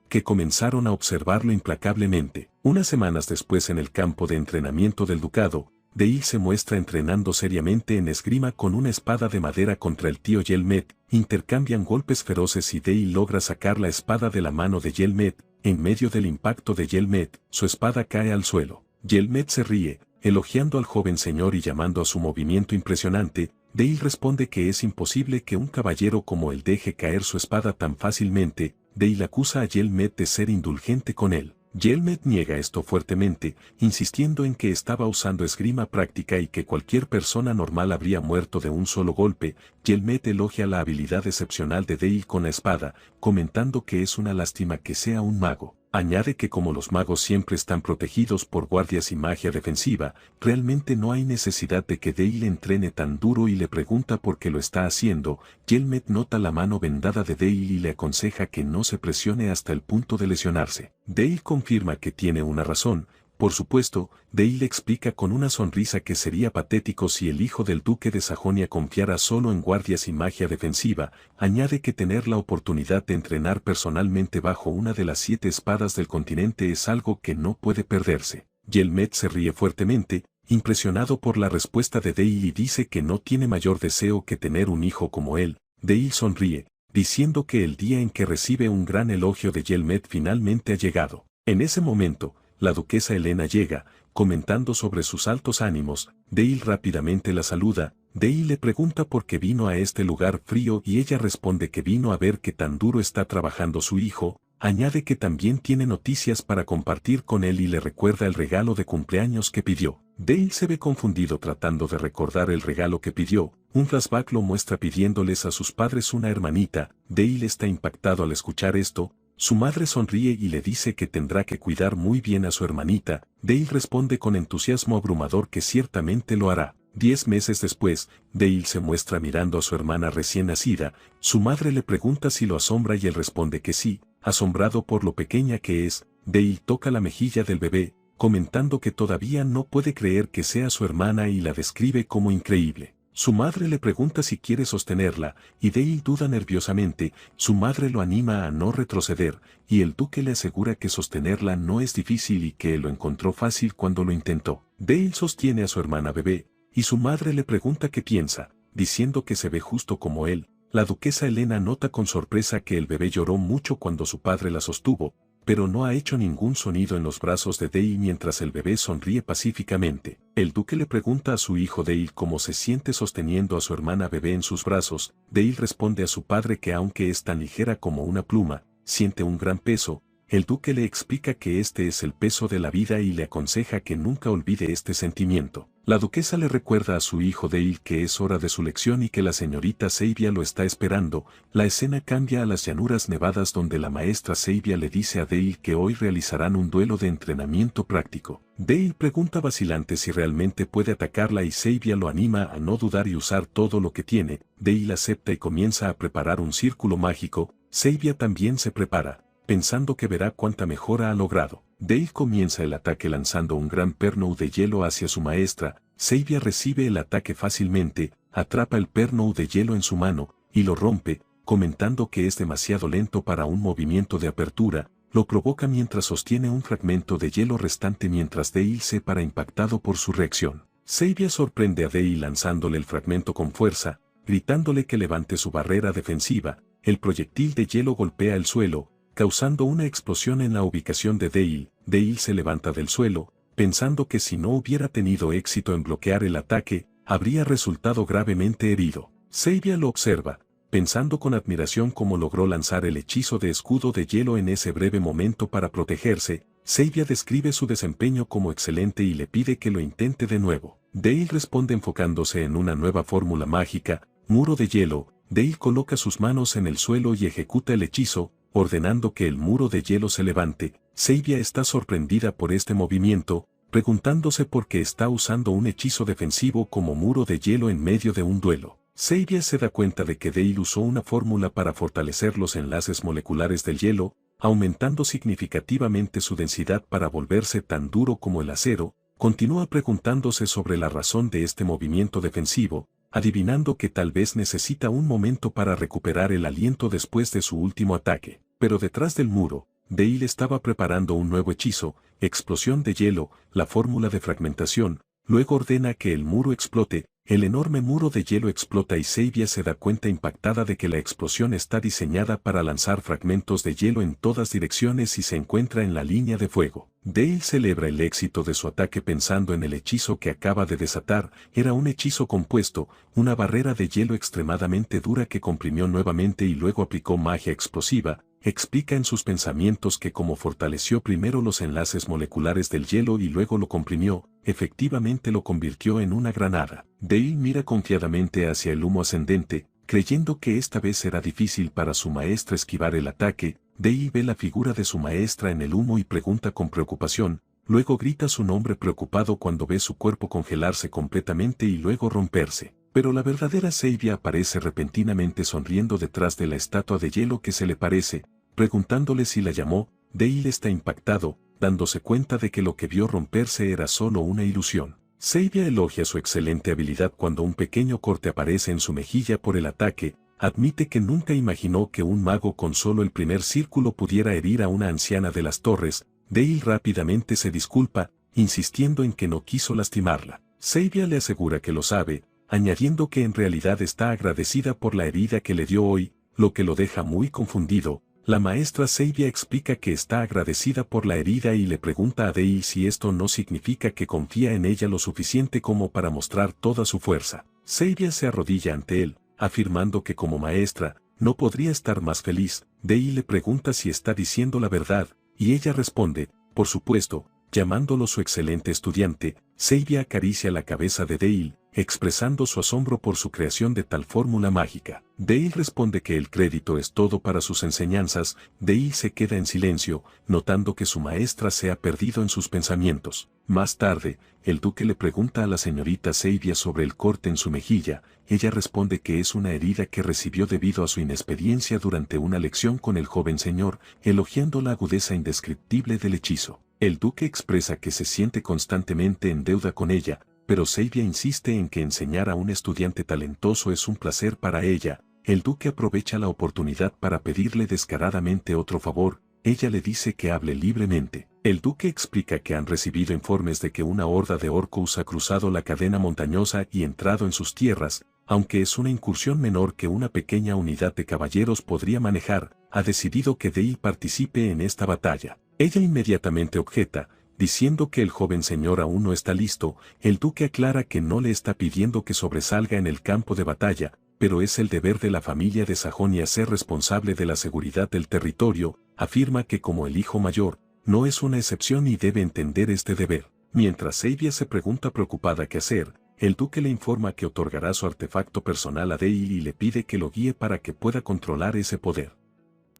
que comenzaron a observarlo implacablemente. Unas semanas después en el campo de entrenamiento del ducado, Dale se muestra entrenando seriamente en esgrima con una espada de madera contra el tío Yelmet. Intercambian golpes feroces y Dale logra sacar la espada de la mano de Yelmet. En medio del impacto de Yelmet, su espada cae al suelo. Yelmet se ríe, elogiando al joven señor y llamando a su movimiento impresionante. Dale responde que es imposible que un caballero como él deje caer su espada tan fácilmente. Dale acusa a Yelmet de ser indulgente con él. Yelmet niega esto fuertemente, insistiendo en que estaba usando esgrima práctica y que cualquier persona normal habría muerto de un solo golpe. Yelmet elogia la habilidad excepcional de Dale con la espada, comentando que es una lástima que sea un mago. Añade que como los magos siempre están protegidos por guardias y magia defensiva, realmente no hay necesidad de que Dale entrene tan duro y le pregunta por qué lo está haciendo. Yelmet nota la mano vendada de Dale y le aconseja que no se presione hasta el punto de lesionarse. Dale confirma que tiene una razón. Por supuesto, Dale explica con una sonrisa que sería patético si el hijo del duque de Sajonia confiara solo en guardias y magia defensiva. Añade que tener la oportunidad de entrenar personalmente bajo una de las 7 espadas del continente es algo que no puede perderse. Yelmet se ríe fuertemente, impresionado por la respuesta de Dale y dice que no tiene mayor deseo que tener un hijo como él. Dale sonríe, diciendo que el día en que recibe un gran elogio de Yelmet finalmente ha llegado. En ese momento, la duquesa Helena llega, comentando sobre sus altos ánimos. Dale rápidamente la saluda. Dale le pregunta por qué vino a este lugar frío y ella responde que vino a ver qué tan duro está trabajando su hijo. Añade que también tiene noticias para compartir con él y le recuerda el regalo de cumpleaños que pidió. Dale se ve confundido tratando de recordar el regalo que pidió. Un flashback lo muestra pidiéndoles a sus padres una hermanita. Dale está impactado al escuchar esto. Su madre sonríe y le dice que tendrá que cuidar muy bien a su hermanita. Dale responde con entusiasmo abrumador que ciertamente lo hará. 10 meses después, Dale se muestra mirando a su hermana recién nacida. Su madre le pregunta si lo asombra y él responde que sí, asombrado por lo pequeña que es. Dale toca la mejilla del bebé, comentando que todavía no puede creer que sea su hermana y la describe como increíble. Su madre le pregunta si quiere sostenerla, y Dale duda nerviosamente. Su madre lo anima a no retroceder, y el duque le asegura que sostenerla no es difícil y que él lo encontró fácil cuando lo intentó. Dale sostiene a su hermana bebé, y su madre le pregunta qué piensa, diciendo que se ve justo como él. La duquesa Helena nota con sorpresa que el bebé lloró mucho cuando su padre la sostuvo, pero no ha hecho ningún sonido en los brazos de Dale mientras el bebé sonríe pacíficamente. El duque le pregunta a su hijo Dale cómo se siente sosteniendo a su hermana bebé en sus brazos. Dale responde a su padre que aunque es tan ligera como una pluma, siente un gran peso. El duque le explica que este es el peso de la vida y le aconseja que nunca olvide este sentimiento. La duquesa le recuerda a su hijo Dale que es hora de su lección y que la señorita Sabia lo está esperando. La escena cambia a las llanuras nevadas donde la maestra Sabia le dice a Dale que hoy realizarán un duelo de entrenamiento práctico. Dale pregunta vacilante si realmente puede atacarla y Sabia lo anima a no dudar y usar todo lo que tiene. Dale acepta y comienza a preparar un círculo mágico. Sabia también se prepara, pensando que verá cuánta mejora ha logrado. Dale comienza el ataque lanzando un gran perno de hielo hacia su maestra. Sabia recibe el ataque fácilmente, atrapa el perno de hielo en su mano, y lo rompe, comentando que es demasiado lento para un movimiento de apertura. Lo provoca mientras sostiene un fragmento de hielo restante mientras Dale se para impactado por su reacción. Sabia sorprende a Dale lanzándole el fragmento con fuerza, gritándole que levante su barrera defensiva. El proyectil de hielo golpea el suelo, causando una explosión en la ubicación de Dale. Dale se levanta del suelo, pensando que si no hubiera tenido éxito en bloquear el ataque, habría resultado gravemente herido. Sabia lo observa, pensando con admiración cómo logró lanzar el hechizo de escudo de hielo en ese breve momento para protegerse. Sabia describe su desempeño como excelente y le pide que lo intente de nuevo. Dale responde enfocándose en una nueva fórmula mágica, muro de hielo. Dale coloca sus manos en el suelo y ejecuta el hechizo, ordenando que el muro de hielo se levante. Sabia está sorprendida por este movimiento, preguntándose por qué está usando un hechizo defensivo como muro de hielo en medio de un duelo. Sabia se da cuenta de que Dale usó una fórmula para fortalecer los enlaces moleculares del hielo, aumentando significativamente su densidad para volverse tan duro como el acero. Continúa preguntándose sobre la razón de este movimiento defensivo, adivinando que tal vez necesita un momento para recuperar el aliento después de su último ataque. Pero detrás del muro, Dale estaba preparando un nuevo hechizo, explosión de hielo, la fórmula de fragmentación. Luego ordena que el muro explote. El enorme muro de hielo explota y Sabia se da cuenta impactada de que la explosión está diseñada para lanzar fragmentos de hielo en todas direcciones y se encuentra en la línea de fuego. Dale celebra el éxito de su ataque pensando en el hechizo que acaba de desatar. Era un hechizo compuesto, una barrera de hielo extremadamente dura que comprimió nuevamente y luego aplicó magia explosiva. Explica en sus pensamientos que como fortaleció primero los enlaces moleculares del hielo y luego lo comprimió, efectivamente lo convirtió en una granada. Dale mira confiadamente hacia el humo ascendente, creyendo que esta vez será difícil para su maestra esquivar el ataque. Dale ve la figura de su maestra en el humo y pregunta con preocupación, luego grita su nombre preocupado cuando ve su cuerpo congelarse completamente y luego romperse. Pero la verdadera Sabia aparece repentinamente sonriendo detrás de la estatua de hielo que se le parece, preguntándole si la llamó. Dale está impactado, dándose cuenta de que lo que vio romperse era solo una ilusión. Sabia elogia su excelente habilidad cuando un pequeño corte aparece en su mejilla por el ataque. Admite que nunca imaginó que un mago con solo el primer círculo pudiera herir a una anciana de las torres. Dale rápidamente se disculpa, insistiendo en que no quiso lastimarla. Sabia le asegura que lo sabe, añadiendo que en realidad está agradecida por la herida que le dio hoy, lo que lo deja muy confundido. La maestra Sabia explica que está agradecida por la herida y le pregunta a Dale si esto no significa que confía en ella lo suficiente como para mostrar toda su fuerza. Sabia se arrodilla ante él, afirmando que como maestra, no podría estar más feliz. Dale le pregunta si está diciendo la verdad, y ella responde, por supuesto, llamándolo su excelente estudiante. Sabia acaricia la cabeza de Dale, expresando su asombro por su creación de tal fórmula mágica. Dale responde que el crédito es todo para sus enseñanzas. Dale se queda en silencio, notando que su maestra se ha perdido en sus pensamientos. Más tarde, el duque le pregunta a la señorita Sabia sobre el corte en su mejilla. Ella responde que es una herida que recibió debido a su inexperiencia durante una lección con el joven señor, elogiando la agudeza indescriptible del hechizo. El duque expresa que se siente constantemente en deuda con ella, pero Sabia insiste en que enseñar a un estudiante talentoso es un placer para ella. El duque aprovecha la oportunidad para pedirle descaradamente otro favor. Ella le dice que hable libremente. El duque explica que han recibido informes de que una horda de orcos ha cruzado la cadena montañosa y entrado en sus tierras. Aunque es una incursión menor que una pequeña unidad de caballeros podría manejar, ha decidido que Dale participe en esta batalla. Ella inmediatamente objeta, diciendo que el joven señor aún no está listo. El duque aclara que no le está pidiendo que sobresalga en el campo de batalla, pero es el deber de la familia de Sajonia ser responsable de la seguridad del territorio. Afirma que como el hijo mayor, no es una excepción y debe entender este deber. Mientras Sabia se pregunta preocupada qué hacer, el duque le informa que otorgará su artefacto personal a Dale y le pide que lo guíe para que pueda controlar ese poder.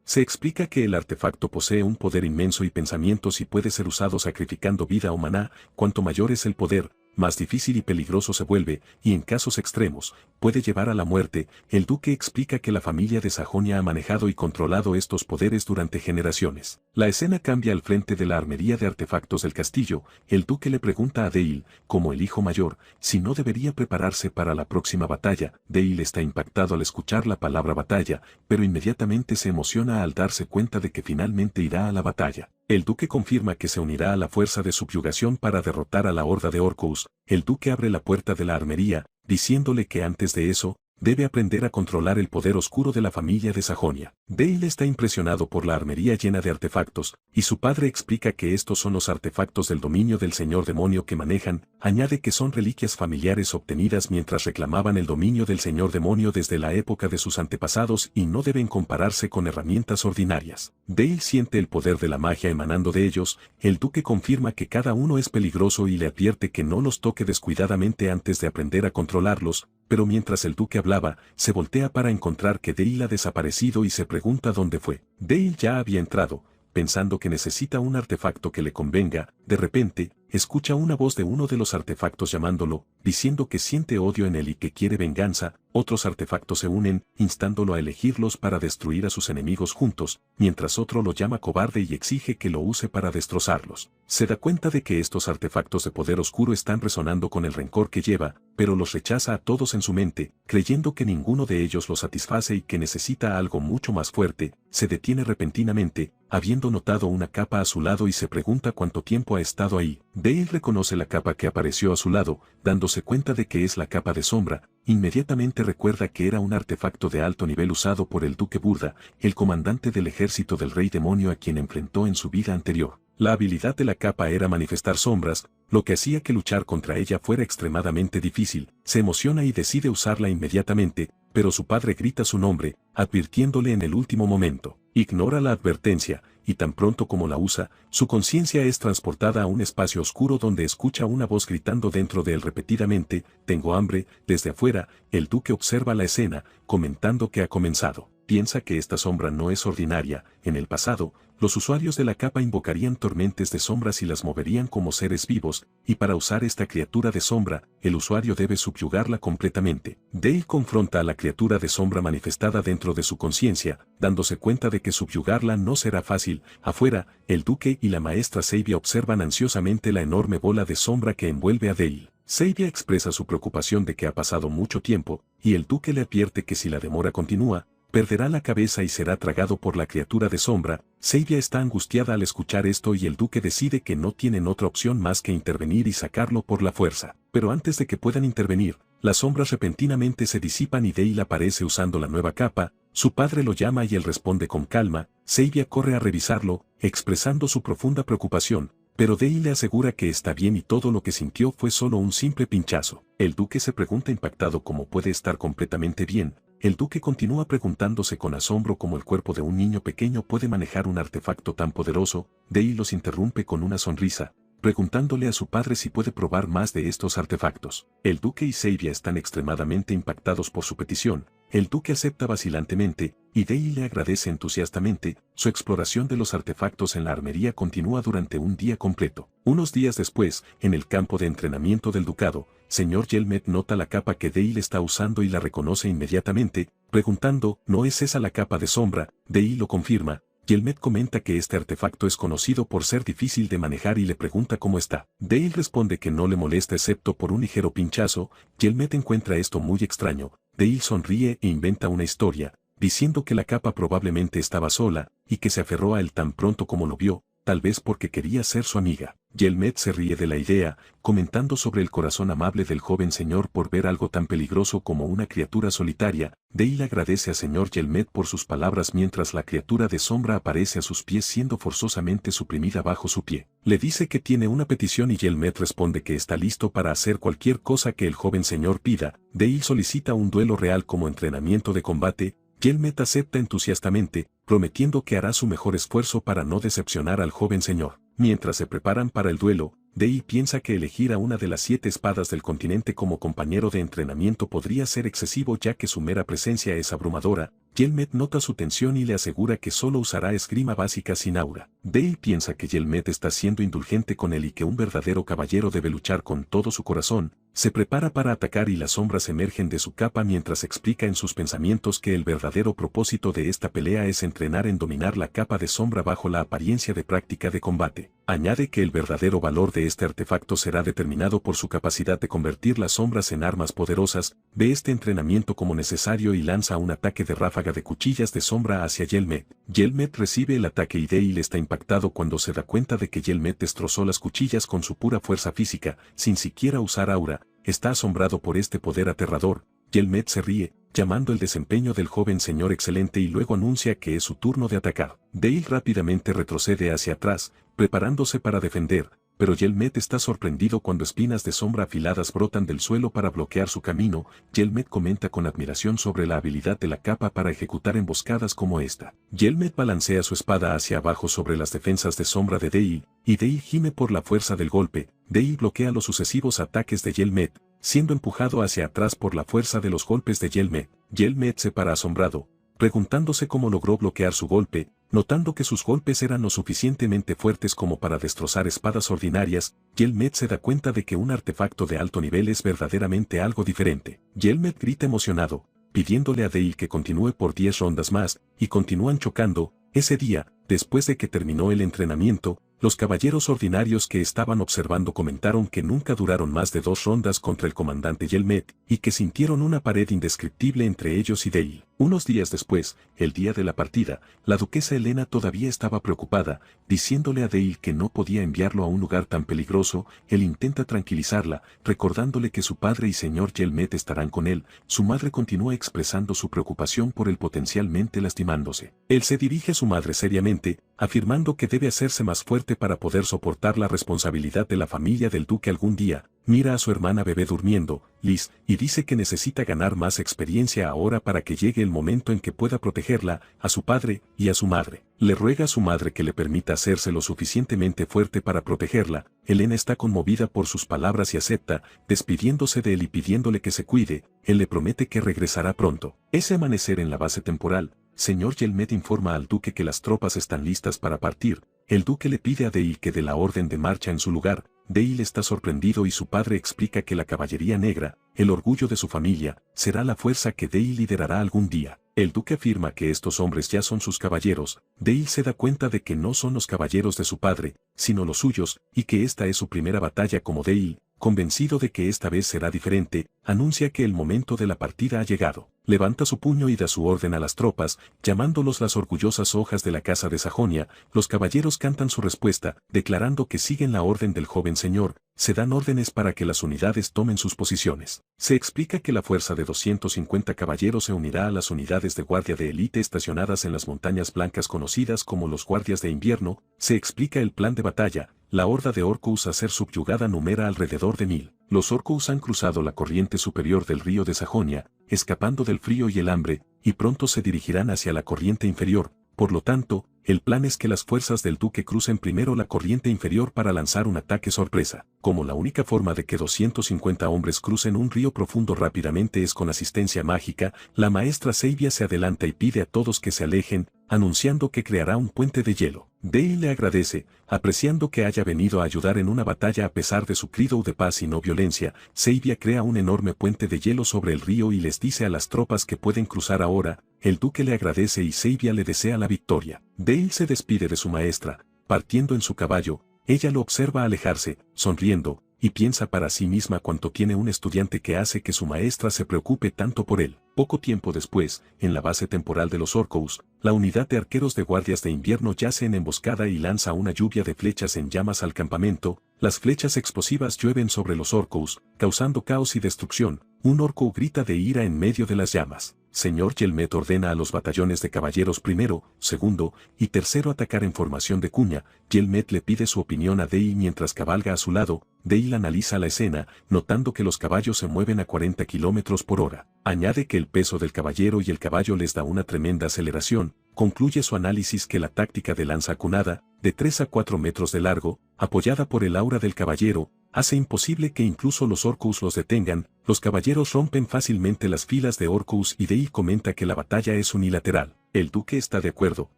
Se explica que el artefacto posee un poder inmenso y pensamientos y puede ser usado sacrificando vida o maná. Cuanto mayor es el poder, más difícil y peligroso se vuelve, y en casos extremos, puede llevar a la muerte. El duque explica que la familia de Sajonia ha manejado y controlado estos poderes durante generaciones. La escena cambia al frente de la armería de artefactos del castillo. El duque le pregunta a Dale, como el hijo mayor, si no debería prepararse para la próxima batalla. Dale está impactado al escuchar la palabra batalla, pero inmediatamente se emociona al darse cuenta de que finalmente irá a la batalla. El duque confirma que se unirá a la fuerza de subyugación para derrotar a la horda de Orcus. El duque abre la puerta de la armería, diciéndole que antes de eso, debe aprender a controlar el poder oscuro de la familia de Sajonia. Dale está impresionado por la armería llena de artefactos, y su padre explica que estos son los artefactos del dominio del señor demonio que manejan. Añade que son reliquias familiares obtenidas mientras reclamaban el dominio del señor demonio desde la época de sus antepasados y no deben compararse con herramientas ordinarias. Dale siente el poder de la magia emanando de ellos. El duque confirma que cada uno es peligroso y le advierte que no los toque descuidadamente antes de aprender a controlarlos, pero mientras el duque hablaba, se voltea para encontrar que Dale ha desaparecido y se pregunta dónde fue. Dale ya había entrado, pensando que necesita un artefacto que le convenga. De repente, escucha una voz de uno de los artefactos llamándolo, diciendo que siente odio en él y que quiere venganza. Otros artefactos se unen, instándolo a elegirlos para destruir a sus enemigos juntos, mientras otro lo llama cobarde y exige que lo use para destrozarlos. Se da cuenta de que estos artefactos de poder oscuro están resonando con el rencor que lleva, pero los rechaza a todos en su mente, creyendo que ninguno de ellos lo satisface y que necesita algo mucho más fuerte. Se detiene repentinamente, habiendo notado una capa a su lado y se pregunta cuánto tiempo ha estado ahí. Dale reconoce la capa que apareció a su lado, dándose cuenta de que es la capa de sombra. Inmediatamente recuerda que era un artefacto de alto nivel usado por el duque Burda, el comandante del ejército del rey demonio a quien enfrentó en su vida anterior. La habilidad de la capa era manifestar sombras, lo que hacía que luchar contra ella fuera extremadamente difícil. Se emociona y decide usarla inmediatamente, pero su padre grita su nombre, advirtiéndole en el último momento. Ignora la advertencia, y tan pronto como la usa, su conciencia es transportada a un espacio oscuro donde escucha una voz gritando dentro de él repetidamente, «Tengo hambre». Desde afuera, el duque observa la escena, comentando que ha comenzado. Piensa que esta sombra no es ordinaria. En el pasado, los usuarios de la capa invocarían tormentes de sombras y las moverían como seres vivos, y para usar esta criatura de sombra, el usuario debe subyugarla completamente. Dale confronta a la criatura de sombra manifestada dentro de su conciencia, dándose cuenta de que subyugarla no será fácil. Afuera, el duque y la maestra Sabia observan ansiosamente la enorme bola de sombra que envuelve a Dale. Sabia expresa su preocupación de que ha pasado mucho tiempo, y el duque le advierte que si la demora continúa, perderá la cabeza y será tragado por la criatura de sombra. Sabia está angustiada al escuchar esto y el duque decide que no tienen otra opción más que intervenir y sacarlo por la fuerza. Pero antes de que puedan intervenir, las sombras repentinamente se disipan y Dale aparece usando la nueva capa. Su padre lo llama y él responde con calma. Sabia corre a revisarlo, expresando su profunda preocupación, pero Dale le asegura que está bien y todo lo que sintió fue solo un simple pinchazo. El duque se pregunta impactado cómo puede estar completamente bien. El duque continúa preguntándose con asombro cómo el cuerpo de un niño pequeño puede manejar un artefacto tan poderoso. Dale los interrumpe con una sonrisa, preguntándole a su padre si puede probar más de estos artefactos. El duque y Sabia están extremadamente impactados por su petición. El duque acepta vacilantemente, y Dale le agradece entusiastamente. Su exploración de los artefactos en la armería continúa durante un día completo. Unos días después, en el campo de entrenamiento del ducado, señor Yelmet nota la capa que Dale está usando y la reconoce inmediatamente, preguntando, ¿no es esa la capa de sombra? Dale lo confirma. Yelmet comenta que este artefacto es conocido por ser difícil de manejar y le pregunta cómo está. Dale responde que no le molesta excepto por un ligero pinchazo. Yelmet encuentra esto muy extraño. Dale sonríe e inventa una historia, diciendo que la capa probablemente estaba sola, y que se aferró a él tan pronto como lo vio, tal vez porque quería ser su amiga. Yelmet se ríe de la idea, comentando sobre el corazón amable del joven señor por ver algo tan peligroso como una criatura solitaria. Dale agradece a señor Yelmet por sus palabras mientras la criatura de sombra aparece a sus pies siendo forzosamente suprimida bajo su pie. Le dice que tiene una petición y Yelmet responde que está listo para hacer cualquier cosa que el joven señor pida. Dale solicita un duelo real como entrenamiento de combate. Yelmet acepta entusiastamente, prometiendo que hará su mejor esfuerzo para no decepcionar al joven señor. Mientras se preparan para el duelo, Dei piensa que elegir a una de las 7 espadas del continente como compañero de entrenamiento podría ser excesivo ya que su mera presencia es abrumadora. Yelmet nota su tensión y le asegura que solo usará esgrima básica sin aura. Dei piensa que Yelmet está siendo indulgente con él y que un verdadero caballero debe luchar con todo su corazón. Se prepara para atacar y las sombras emergen de su capa mientras explica en sus pensamientos que el verdadero propósito de esta pelea es entrenar en dominar la capa de sombra bajo la apariencia de práctica de combate. Añade que el verdadero valor de este artefacto será determinado por su capacidad de convertir las sombras en armas poderosas. Ve este entrenamiento como necesario y lanza un ataque de ráfaga de cuchillas de sombra hacia Yelmet. Yelmet recibe el ataque y Dale está impactado cuando se da cuenta de que Yelmet destrozó las cuchillas con su pura fuerza física, sin siquiera usar aura. Está asombrado por este poder aterrador. Yelmet se ríe, llamando el desempeño del joven señor excelente y luego anuncia que es su turno de atacar. Dale rápidamente retrocede hacia atrás, preparándose para defender, pero Yelmet está sorprendido cuando espinas de sombra afiladas brotan del suelo para bloquear su camino. Yelmet comenta con admiración sobre la habilidad de la capa para ejecutar emboscadas como esta. Yelmet balancea su espada hacia abajo sobre las defensas de sombra de Dale, y Dale gime por la fuerza del golpe. Dale bloquea los sucesivos ataques de Yelmet, siendo empujado hacia atrás por la fuerza de los golpes de Yelmet. Yelmet se para asombrado, preguntándose cómo logró bloquear su golpe. Notando que sus golpes eran lo suficientemente fuertes como para destrozar espadas ordinarias, Yelmet se da cuenta de que un artefacto de alto nivel es verdaderamente algo diferente. Yelmet grita emocionado, pidiéndole a Dale que continúe por 10 rondas más, y continúan chocando. Ese día, después de que terminó el entrenamiento, los caballeros ordinarios que estaban observando comentaron que nunca duraron más de 2 rondas contra el comandante Yelmet, y que sintieron una pared indescriptible entre ellos y Dale. Unos días después, el día de la partida, la duquesa Helena todavía estaba preocupada, diciéndole a Dale que no podía enviarlo a un lugar tan peligroso. Él intenta tranquilizarla, recordándole que su padre y señor Yelmet estarán con él. Su madre continúa expresando su preocupación por él potencialmente lastimándose. Él se dirige a su madre seriamente, afirmando que debe hacerse más fuerte para poder soportar la responsabilidad de la familia del duque algún día. Mira a su hermana bebé durmiendo, Liz, y dice que necesita ganar más experiencia ahora para que llegue el momento en que pueda protegerla, a su padre y a su madre. Le ruega a su madre que le permita hacerse lo suficientemente fuerte para protegerla. Helena está conmovida por sus palabras y acepta, despidiéndose de él y pidiéndole que se cuide. Él le promete que regresará pronto. Ese amanecer en la base temporal, señor Yelmet informa al duque que las tropas están listas para partir. El duque le pide a Dale que dé la orden de marcha en su lugar. Dale está sorprendido y su padre explica que la caballería negra, el orgullo de su familia, será la fuerza que Dale liderará algún día. El duque afirma que estos hombres ya son sus caballeros. Dale se da cuenta de que no son los caballeros de su padre, sino los suyos, y que esta es su primera batalla como Dale. Convencido de que esta vez será diferente, anuncia que el momento de la partida ha llegado. Levanta su puño y da su orden a las tropas, llamándolos las orgullosas hojas de la casa de Sajonia. Los caballeros cantan su respuesta, declarando que siguen la orden del joven señor. Se dan órdenes para que las unidades tomen sus posiciones. Se explica que la fuerza de 250 caballeros se unirá a las unidades de guardia de élite estacionadas en las montañas blancas conocidas como los guardias de invierno. Se explica el plan de batalla. La horda de Orcus a ser subyugada numera alrededor de 1000. Los Orcus han cruzado la corriente superior del río de Sajonia, escapando del frío y el hambre, y pronto se dirigirán hacia la corriente inferior. Por lo tanto, el plan es que las fuerzas del duque crucen primero la corriente inferior para lanzar un ataque sorpresa. Como la única forma de que 250 hombres crucen un río profundo rápidamente es con asistencia mágica, la maestra Seivia se adelanta y pide a todos que se alejen, anunciando que creará un puente de hielo. Dale le agradece, apreciando que haya venido a ayudar en una batalla a pesar de su credo de paz y no violencia. Seivia crea un enorme puente de hielo sobre el río y les dice a las tropas que pueden cruzar ahora. El duque le agradece y Seivia le desea la victoria. Dale se despide de su maestra, partiendo en su caballo. Ella lo observa alejarse, sonriendo, y piensa para sí misma cuánto tiene un estudiante que hace que su maestra se preocupe tanto por él. Poco tiempo después, en la base temporal de los Orcus, la unidad de arqueros de guardias de invierno yace en emboscada y lanza una lluvia de flechas en llamas al campamento. Las flechas explosivas llueven sobre los Orcus, causando caos y destrucción. Un orco grita de ira en medio de las llamas. Señor Yelmet ordena a los batallones de caballeros primero, segundo y tercero atacar en formación de cuña. Yelmet le pide su opinión a Dale mientras cabalga a su lado. Dale analiza la escena, notando que los caballos se mueven a 40 km por hora. Añade que el peso del caballero y el caballo les da una tremenda aceleración. Concluye su análisis que la táctica de lanza cunada de 3 a 4 metros de largo, apoyada por el aura del caballero, hace imposible que incluso los Orcus los detengan. Los caballeros rompen fácilmente las filas de Orcus y Dale comenta que la batalla es unilateral. El duque está de acuerdo,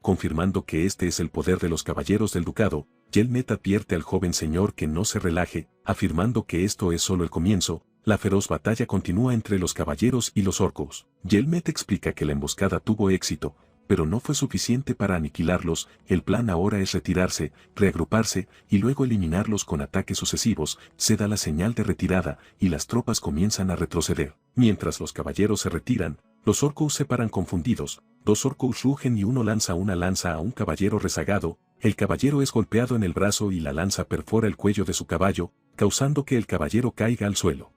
confirmando que este es el poder de los caballeros del ducado. Yelmet advierte al joven señor que no se relaje, afirmando que esto es solo el comienzo. La feroz batalla continúa entre los caballeros y los Orcus. Yelmet explica que la emboscada tuvo éxito, pero no fue suficiente para aniquilarlos. El plan ahora es retirarse, reagruparse y luego eliminarlos con ataques sucesivos. Se da la señal de retirada y las tropas comienzan a retroceder. Mientras los caballeros se retiran, los Orcus se paran confundidos. 2 Orcus rugen y uno lanza una lanza a un caballero rezagado. El caballero es golpeado en el brazo y la lanza perfora el cuello de su caballo, causando que el caballero caiga al suelo.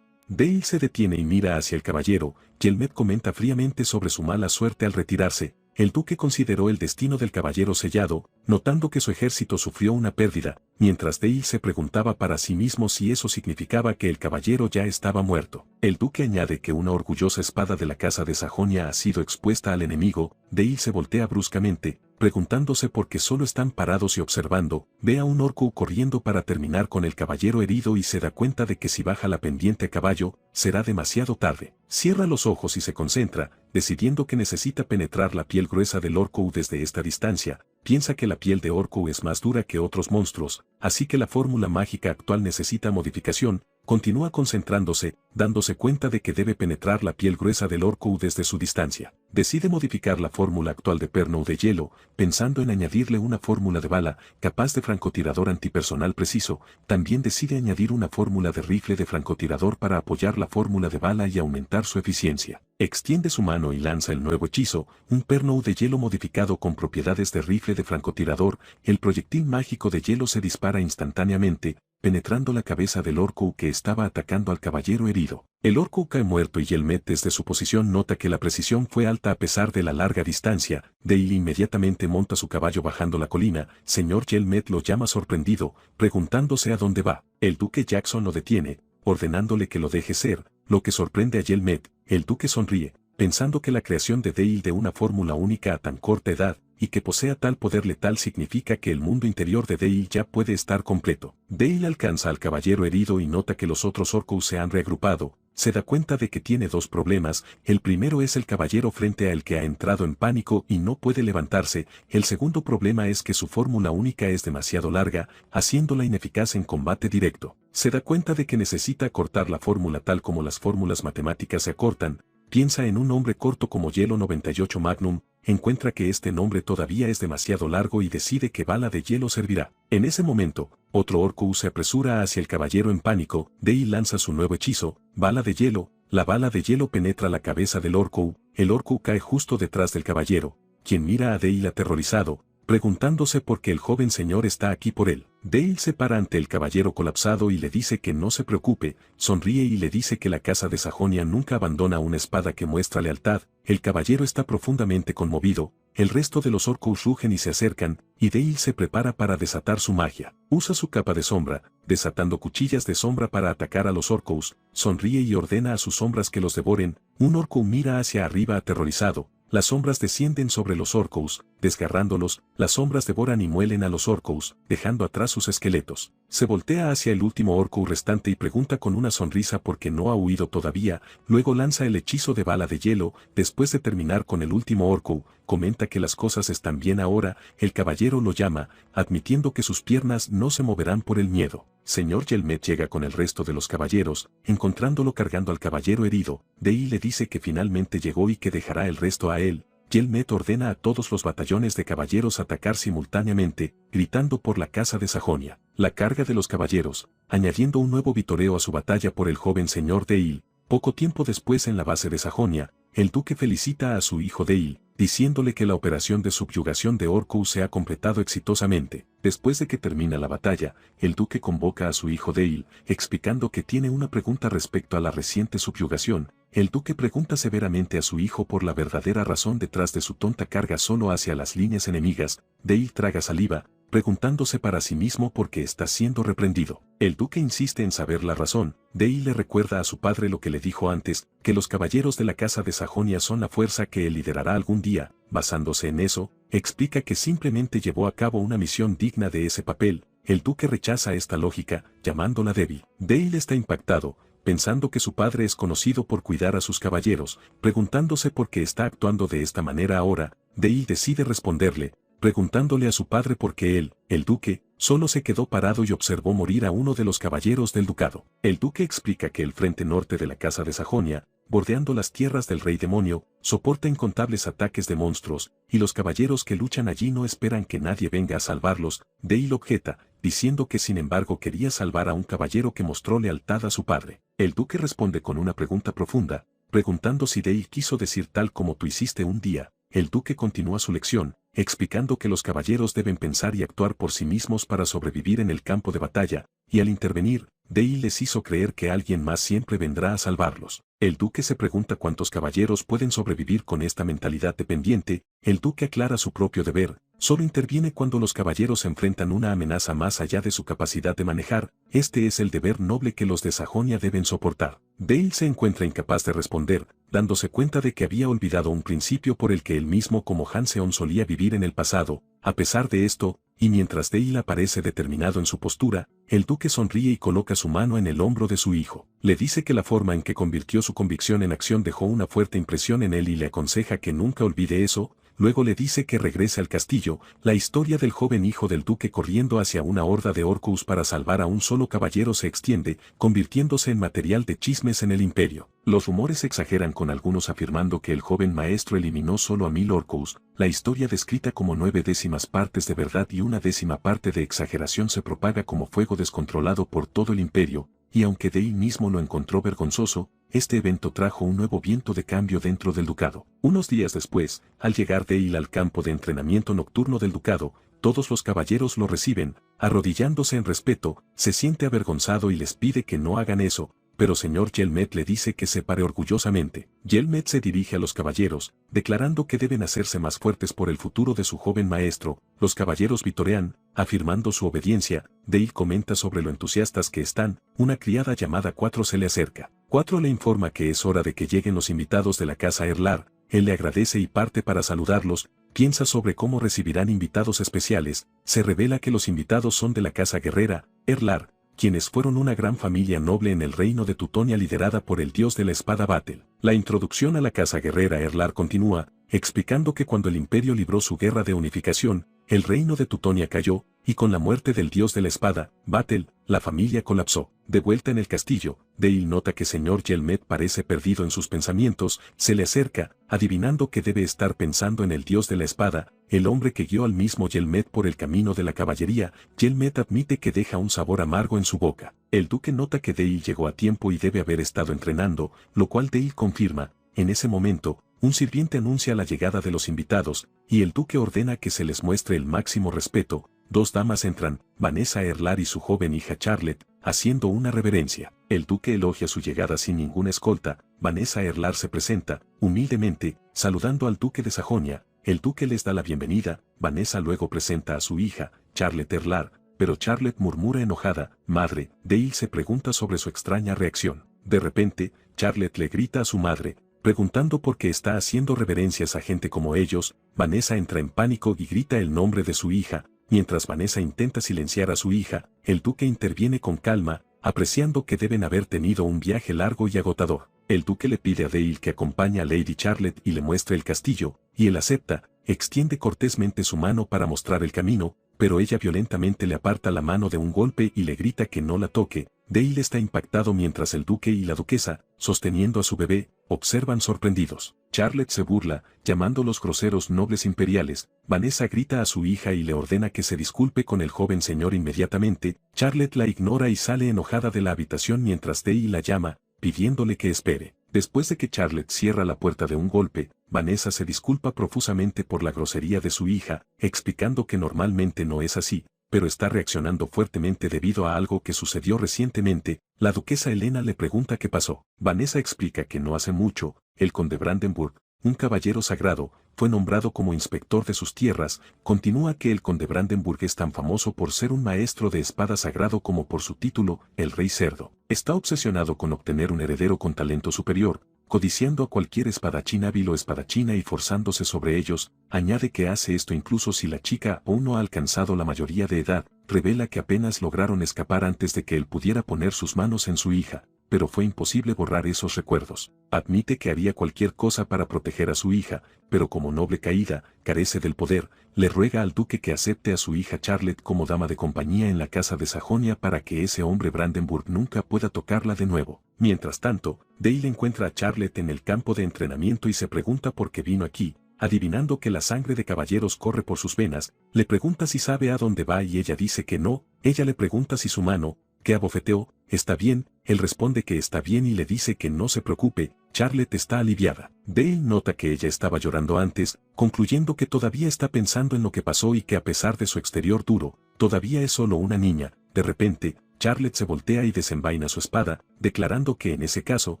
Dale se detiene y mira hacia el caballero. Yelmet comenta fríamente sobre su mala suerte al retirarse. El duque consideró el destino del caballero sellado, notando que su ejército sufrió una pérdida, mientras Dale se preguntaba para sí mismo si eso significaba que el caballero ya estaba muerto. El duque añade que una orgullosa espada de la casa de Sajonia ha sido expuesta al enemigo. Dale se voltea bruscamente, preguntándose por qué solo están parados y observando. Ve a un orco corriendo para terminar con el caballero herido y se da cuenta de que si baja la pendiente a caballo, será demasiado tarde. Cierra los ojos y se concentra, decidiendo que necesita penetrar la piel gruesa del orco desde esta distancia. Piensa que la piel de orco es más dura que otros monstruos, así que la fórmula mágica actual necesita modificación. Continúa concentrándose, dándose cuenta de que debe penetrar la piel gruesa del orco desde su distancia. Decide modificar la fórmula actual de perno de hielo, pensando en añadirle una fórmula de bala, capaz de francotirador antipersonal preciso. También decide añadir una fórmula de rifle de francotirador para apoyar la fórmula de bala y aumentar su eficiencia. Extiende su mano y lanza el nuevo hechizo, un perno de hielo modificado con propiedades de rifle de francotirador. El proyectil mágico de hielo se dispara instantáneamente, penetrando la cabeza del orco que estaba atacando al caballero herido. El orco cae muerto y Yelmet desde su posición nota que la precisión fue alta a pesar de la larga distancia. Dale inmediatamente monta su caballo bajando la colina. Señor Yelmet lo llama sorprendido, preguntándose a dónde va. El duque Jackson lo detiene, ordenándole que lo deje ser, lo que sorprende a Yelmet. El duque sonríe, pensando que la creación de Dale de una fórmula única a tan corta edad, y que posea tal poder letal significa que el mundo interior de Dale ya puede estar completo. Dale alcanza al caballero herido y nota que los otros orcos se han reagrupado. Se da cuenta de que tiene 2 problemas. El primero es el caballero frente a el que ha entrado en pánico y no puede levantarse. El segundo problema es que su fórmula única es demasiado larga, haciéndola ineficaz en combate directo. Se da cuenta de que necesita acortar la fórmula tal como las fórmulas matemáticas se acortan. Piensa en un nombre corto como Hielo 98 Magnum, encuentra que este nombre todavía es demasiado largo y decide que bala de hielo servirá. En ese momento, otro orco se apresura hacia el caballero en pánico. Dale lanza su nuevo hechizo, bala de hielo. La bala de hielo penetra la cabeza del orco. El orco cae justo detrás del caballero, quien mira a Dale aterrorizado, preguntándose por qué el joven señor está aquí por él. Dale se para ante el caballero colapsado y le dice que no se preocupe, sonríe y le dice que la casa de Sajonia nunca abandona una espada que muestra lealtad. El caballero está profundamente conmovido, el resto de los orcos rugen y se acercan, y Dale se prepara para desatar su magia. Usa su capa de sombra, desatando cuchillas de sombra para atacar a los orcos, sonríe y ordena a sus sombras que los devoren. Un orco mira hacia arriba aterrorizado. Las sombras descienden sobre los orcos, desgarrándolos. Las sombras devoran y muelen a los orcos, dejando atrás sus esqueletos. Se voltea hacia el último orco restante y pregunta con una sonrisa por qué no ha huido todavía. Luego lanza el hechizo de bala de hielo. Después de terminar con el último orco, comenta que las cosas están bien ahora. El caballero lo llama, admitiendo que sus piernas no se moverán por el miedo. Señor Yelmet llega con el resto de los caballeros, encontrándolo cargando al caballero herido. Dale le dice que finalmente llegó y que dejará el resto a él. Yelmet ordena a todos los batallones de caballeros atacar simultáneamente, gritando por la casa de Sajonia. La carga de los caballeros, añadiendo un nuevo vitoreo a su batalla por el joven señor Dale. Poco tiempo después en la base de Sajonia, el duque felicita a su hijo Dale, diciéndole que la operación de subyugación de orcos se ha completado exitosamente. Después de que termina la batalla, el duque convoca a su hijo Dale, explicando que tiene una pregunta respecto a la reciente subyugación. El duque pregunta severamente a su hijo por la verdadera razón detrás de su tonta carga solo hacia las líneas enemigas. Dale traga saliva, preguntándose para sí mismo por qué está siendo reprendido. El duque insiste en saber la razón. Dale le recuerda a su padre lo que le dijo antes, que los caballeros de la casa de Sajonia son la fuerza que él liderará algún día. basándose en eso, explica que simplemente llevó a cabo una misión digna de ese papel. El duque rechaza esta lógica, llamándola débil. Dale está impactado, pensando que su padre es conocido por cuidar a sus caballeros, preguntándose por qué está actuando de esta manera ahora. Dale decide responderle, preguntándole a su padre por qué él, el duque, solo se quedó parado y observó morir a uno de los caballeros del ducado. El duque explica que el frente norte de la casa de Sajonia, bordeando las tierras del rey demonio, soporta incontables ataques de monstruos, y los caballeros que luchan allí no esperan que nadie venga a salvarlos. Dale objeta, diciendo que sin embargo quería salvar a un caballero que mostró lealtad a su padre. El duque responde con una pregunta profunda, preguntando si Dale quiso decir tal como tú hiciste un día. El duque continúa su lección, explicando que los caballeros deben pensar y actuar por sí mismos para sobrevivir en el campo de batalla, y al intervenir, Dale les hizo creer que alguien más siempre vendrá a salvarlos. El duque se pregunta cuántos caballeros pueden sobrevivir con esta mentalidad dependiente. El duque aclara su propio deber, solo interviene cuando los caballeros enfrentan una amenaza más allá de su capacidad de manejar. Este es el deber noble que los de Sajonia deben soportar. Dale se encuentra incapaz de responder, dándose cuenta de que había olvidado un principio por el que él mismo como Hanseon solía vivir en el pasado. A pesar de esto, y mientras Dale aparece determinado en su postura, el duque sonríe y coloca su mano en el hombro de su hijo. Le dice que la forma en que convirtió su convicción en acción dejó una fuerte impresión en él y le aconseja que nunca olvide eso. Luego le dice que regrese al castillo. La historia del joven hijo del duque corriendo hacia una horda de orcos para salvar a un solo caballero se extiende, convirtiéndose en material de chismes en el imperio. Los rumores exageran con algunos afirmando que el joven maestro eliminó solo a 1000 orcos. La historia descrita como 9/10 partes de verdad y 1/10 parte de exageración se propaga como fuego descontrolado por todo el imperio, y aunque Dale mismo lo encontró vergonzoso, este evento trajo un nuevo viento de cambio dentro del ducado. Unos días después, al llegar Dale al campo de entrenamiento nocturno del ducado, todos los caballeros lo reciben, arrodillándose en respeto. Se siente avergonzado y les pide que no hagan eso, pero señor Yelmet le dice que se pare orgullosamente. Yelmet se dirige a los caballeros, declarando que deben hacerse más fuertes por el futuro de su joven maestro. Los caballeros vitorean, afirmando su obediencia. Dale comenta sobre lo entusiastas que están. Una criada llamada Cuatro se le acerca. Cuatro le informa que es hora de que lleguen los invitados de la casa Erlar. Él le agradece y parte para saludarlos. Piensa sobre cómo recibirán invitados especiales. Se revela que los invitados son de la casa guerrera, Erlar, quienes fueron una gran familia noble en el reino de Tutonia liderada por el dios de la espada Batel. La introducción a la casa guerrera Erlar continúa, explicando que cuando el imperio libró su guerra de unificación, el reino de Tutonia cayó, y con la muerte del dios de la espada, Batel, la familia colapsó. De vuelta en el castillo, Dale nota que señor Yelmet parece perdido en sus pensamientos. Se le acerca, adivinando que debe estar pensando en el dios de la espada, el hombre que guió al mismo Yelmet por el camino de la caballería. Yelmet admite que deja un sabor amargo en su boca. El duque nota que Dale llegó a tiempo y debe haber estado entrenando, lo cual Dale confirma. En ese momento, un sirviente anuncia la llegada de los invitados, y el duque ordena que se les muestre el máximo respeto. Dos damas entran, Vanessa Erlar y su joven hija Charlotte, haciendo una reverencia. El duque elogia su llegada sin ninguna escolta. Vanessa Erlar se presenta, humildemente, saludando al duque de Sajonia. El duque les da la bienvenida. Vanessa luego presenta a su hija, Charlotte Erlar, pero Charlotte murmura enojada. Madre, Dale se pregunta sobre su extraña reacción. De repente, Charlotte le grita a su madre, preguntando por qué está haciendo reverencias a gente como ellos. Vanessa entra en pánico y grita el nombre de su hija. Mientras Vanessa intenta silenciar a su hija, el duque interviene con calma, apreciando que deben haber tenido un viaje largo y agotador. El duque le pide a Dale que acompañe a Lady Charlotte y le muestre el castillo, y él acepta. Extiende cortésmente su mano para mostrar el camino, pero ella violentamente le aparta la mano de un golpe y le grita que no la toque. Dale está impactado mientras el duque y la duquesa, sosteniendo a su bebé, observan sorprendidos. Charlotte se burla, llamándolos groseros nobles imperiales. Vanessa grita a su hija y le ordena que se disculpe con el joven señor inmediatamente. Charlotte la ignora y sale enojada de la habitación mientras Dale la llama, pidiéndole que espere. Después de que Charlotte cierra la puerta de un golpe, Vanessa se disculpa profusamente por la grosería de su hija, explicando que normalmente no es así, pero está reaccionando fuertemente debido a algo que sucedió recientemente. La duquesa Helena le pregunta qué pasó. Vanessa explica que no hace mucho, el conde Brandenburg, un caballero sagrado, fue nombrado como inspector de sus tierras. Continúa que el conde Brandenburg es tan famoso por ser un maestro de espada sagrado como por su título, el rey cerdo. Está obsesionado con obtener un heredero con talento superior, codiciando a cualquier espadachín hábil o espadachina y forzándose sobre ellos. Añade que hace esto incluso si la chica aún no ha alcanzado la mayoría de edad. Revela que apenas lograron escapar antes de que él pudiera poner sus manos en su hija, pero fue imposible borrar esos recuerdos. Admite que haría cualquier cosa para proteger a su hija, pero como noble caída, carece del poder. Le ruega al duque que acepte a su hija Charlotte como dama de compañía en la casa de Sajonia para que ese hombre Brandenburg nunca pueda tocarla de nuevo. Mientras tanto, Dale encuentra a Charlotte en el campo de entrenamiento y se pregunta por qué vino aquí. Adivinando que la sangre de caballeros corre por sus venas, le pregunta si sabe a dónde va y ella dice que no. Ella le pregunta si su mano, que abofeteó, está bien. Él responde que está bien y le dice que no se preocupe. Charlotte está aliviada. Dale nota que ella estaba llorando antes, concluyendo que todavía está pensando en lo que pasó y que a pesar de su exterior duro, todavía es solo una niña. De repente, Charlotte se voltea y desenvaina su espada, declarando que en ese caso,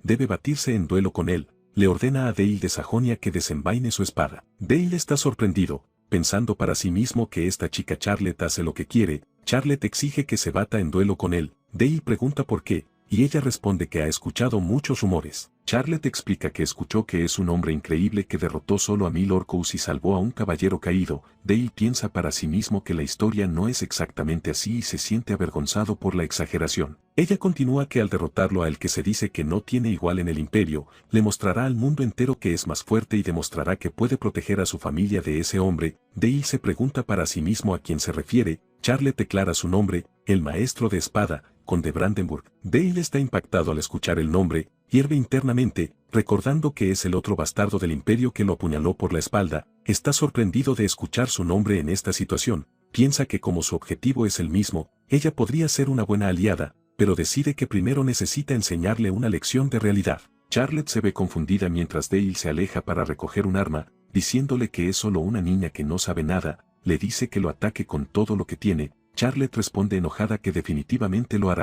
debe batirse en duelo con él. Le ordena a Dale de Sajonia que desenvaine su espada. Dale está sorprendido, pensando para sí mismo que esta chica Charlotte hace lo que quiere. Charlotte exige que se bata en duelo con él. Dale pregunta por qué, y ella responde que ha escuchado muchos rumores. Charlotte explica que escuchó que es un hombre increíble que derrotó solo a 1000 orcos y salvó a un caballero caído. Dale piensa para sí mismo que la historia no es exactamente así y se siente avergonzado por la exageración. Ella continúa que al derrotarlo a él que se dice que no tiene igual en el imperio, le mostrará al mundo entero que es más fuerte y demostrará que puede proteger a su familia de ese hombre. Dale se pregunta para sí mismo a quién se refiere. Charlotte declara su nombre, el maestro de espada, conde Brandenburg. Dale está impactado al escuchar el nombre, hierve internamente, recordando que es el otro bastardo del imperio que lo apuñaló por la espalda. Está sorprendido de escuchar su nombre en esta situación. Piensa que como su objetivo es el mismo, ella podría ser una buena aliada, pero decide que primero necesita enseñarle una lección de realidad. Charlotte se ve confundida mientras Dale se aleja para recoger un arma, diciéndole que es solo una niña que no sabe nada. Le dice que lo ataque con todo lo que tiene. Charlotte responde enojada que definitivamente lo hará.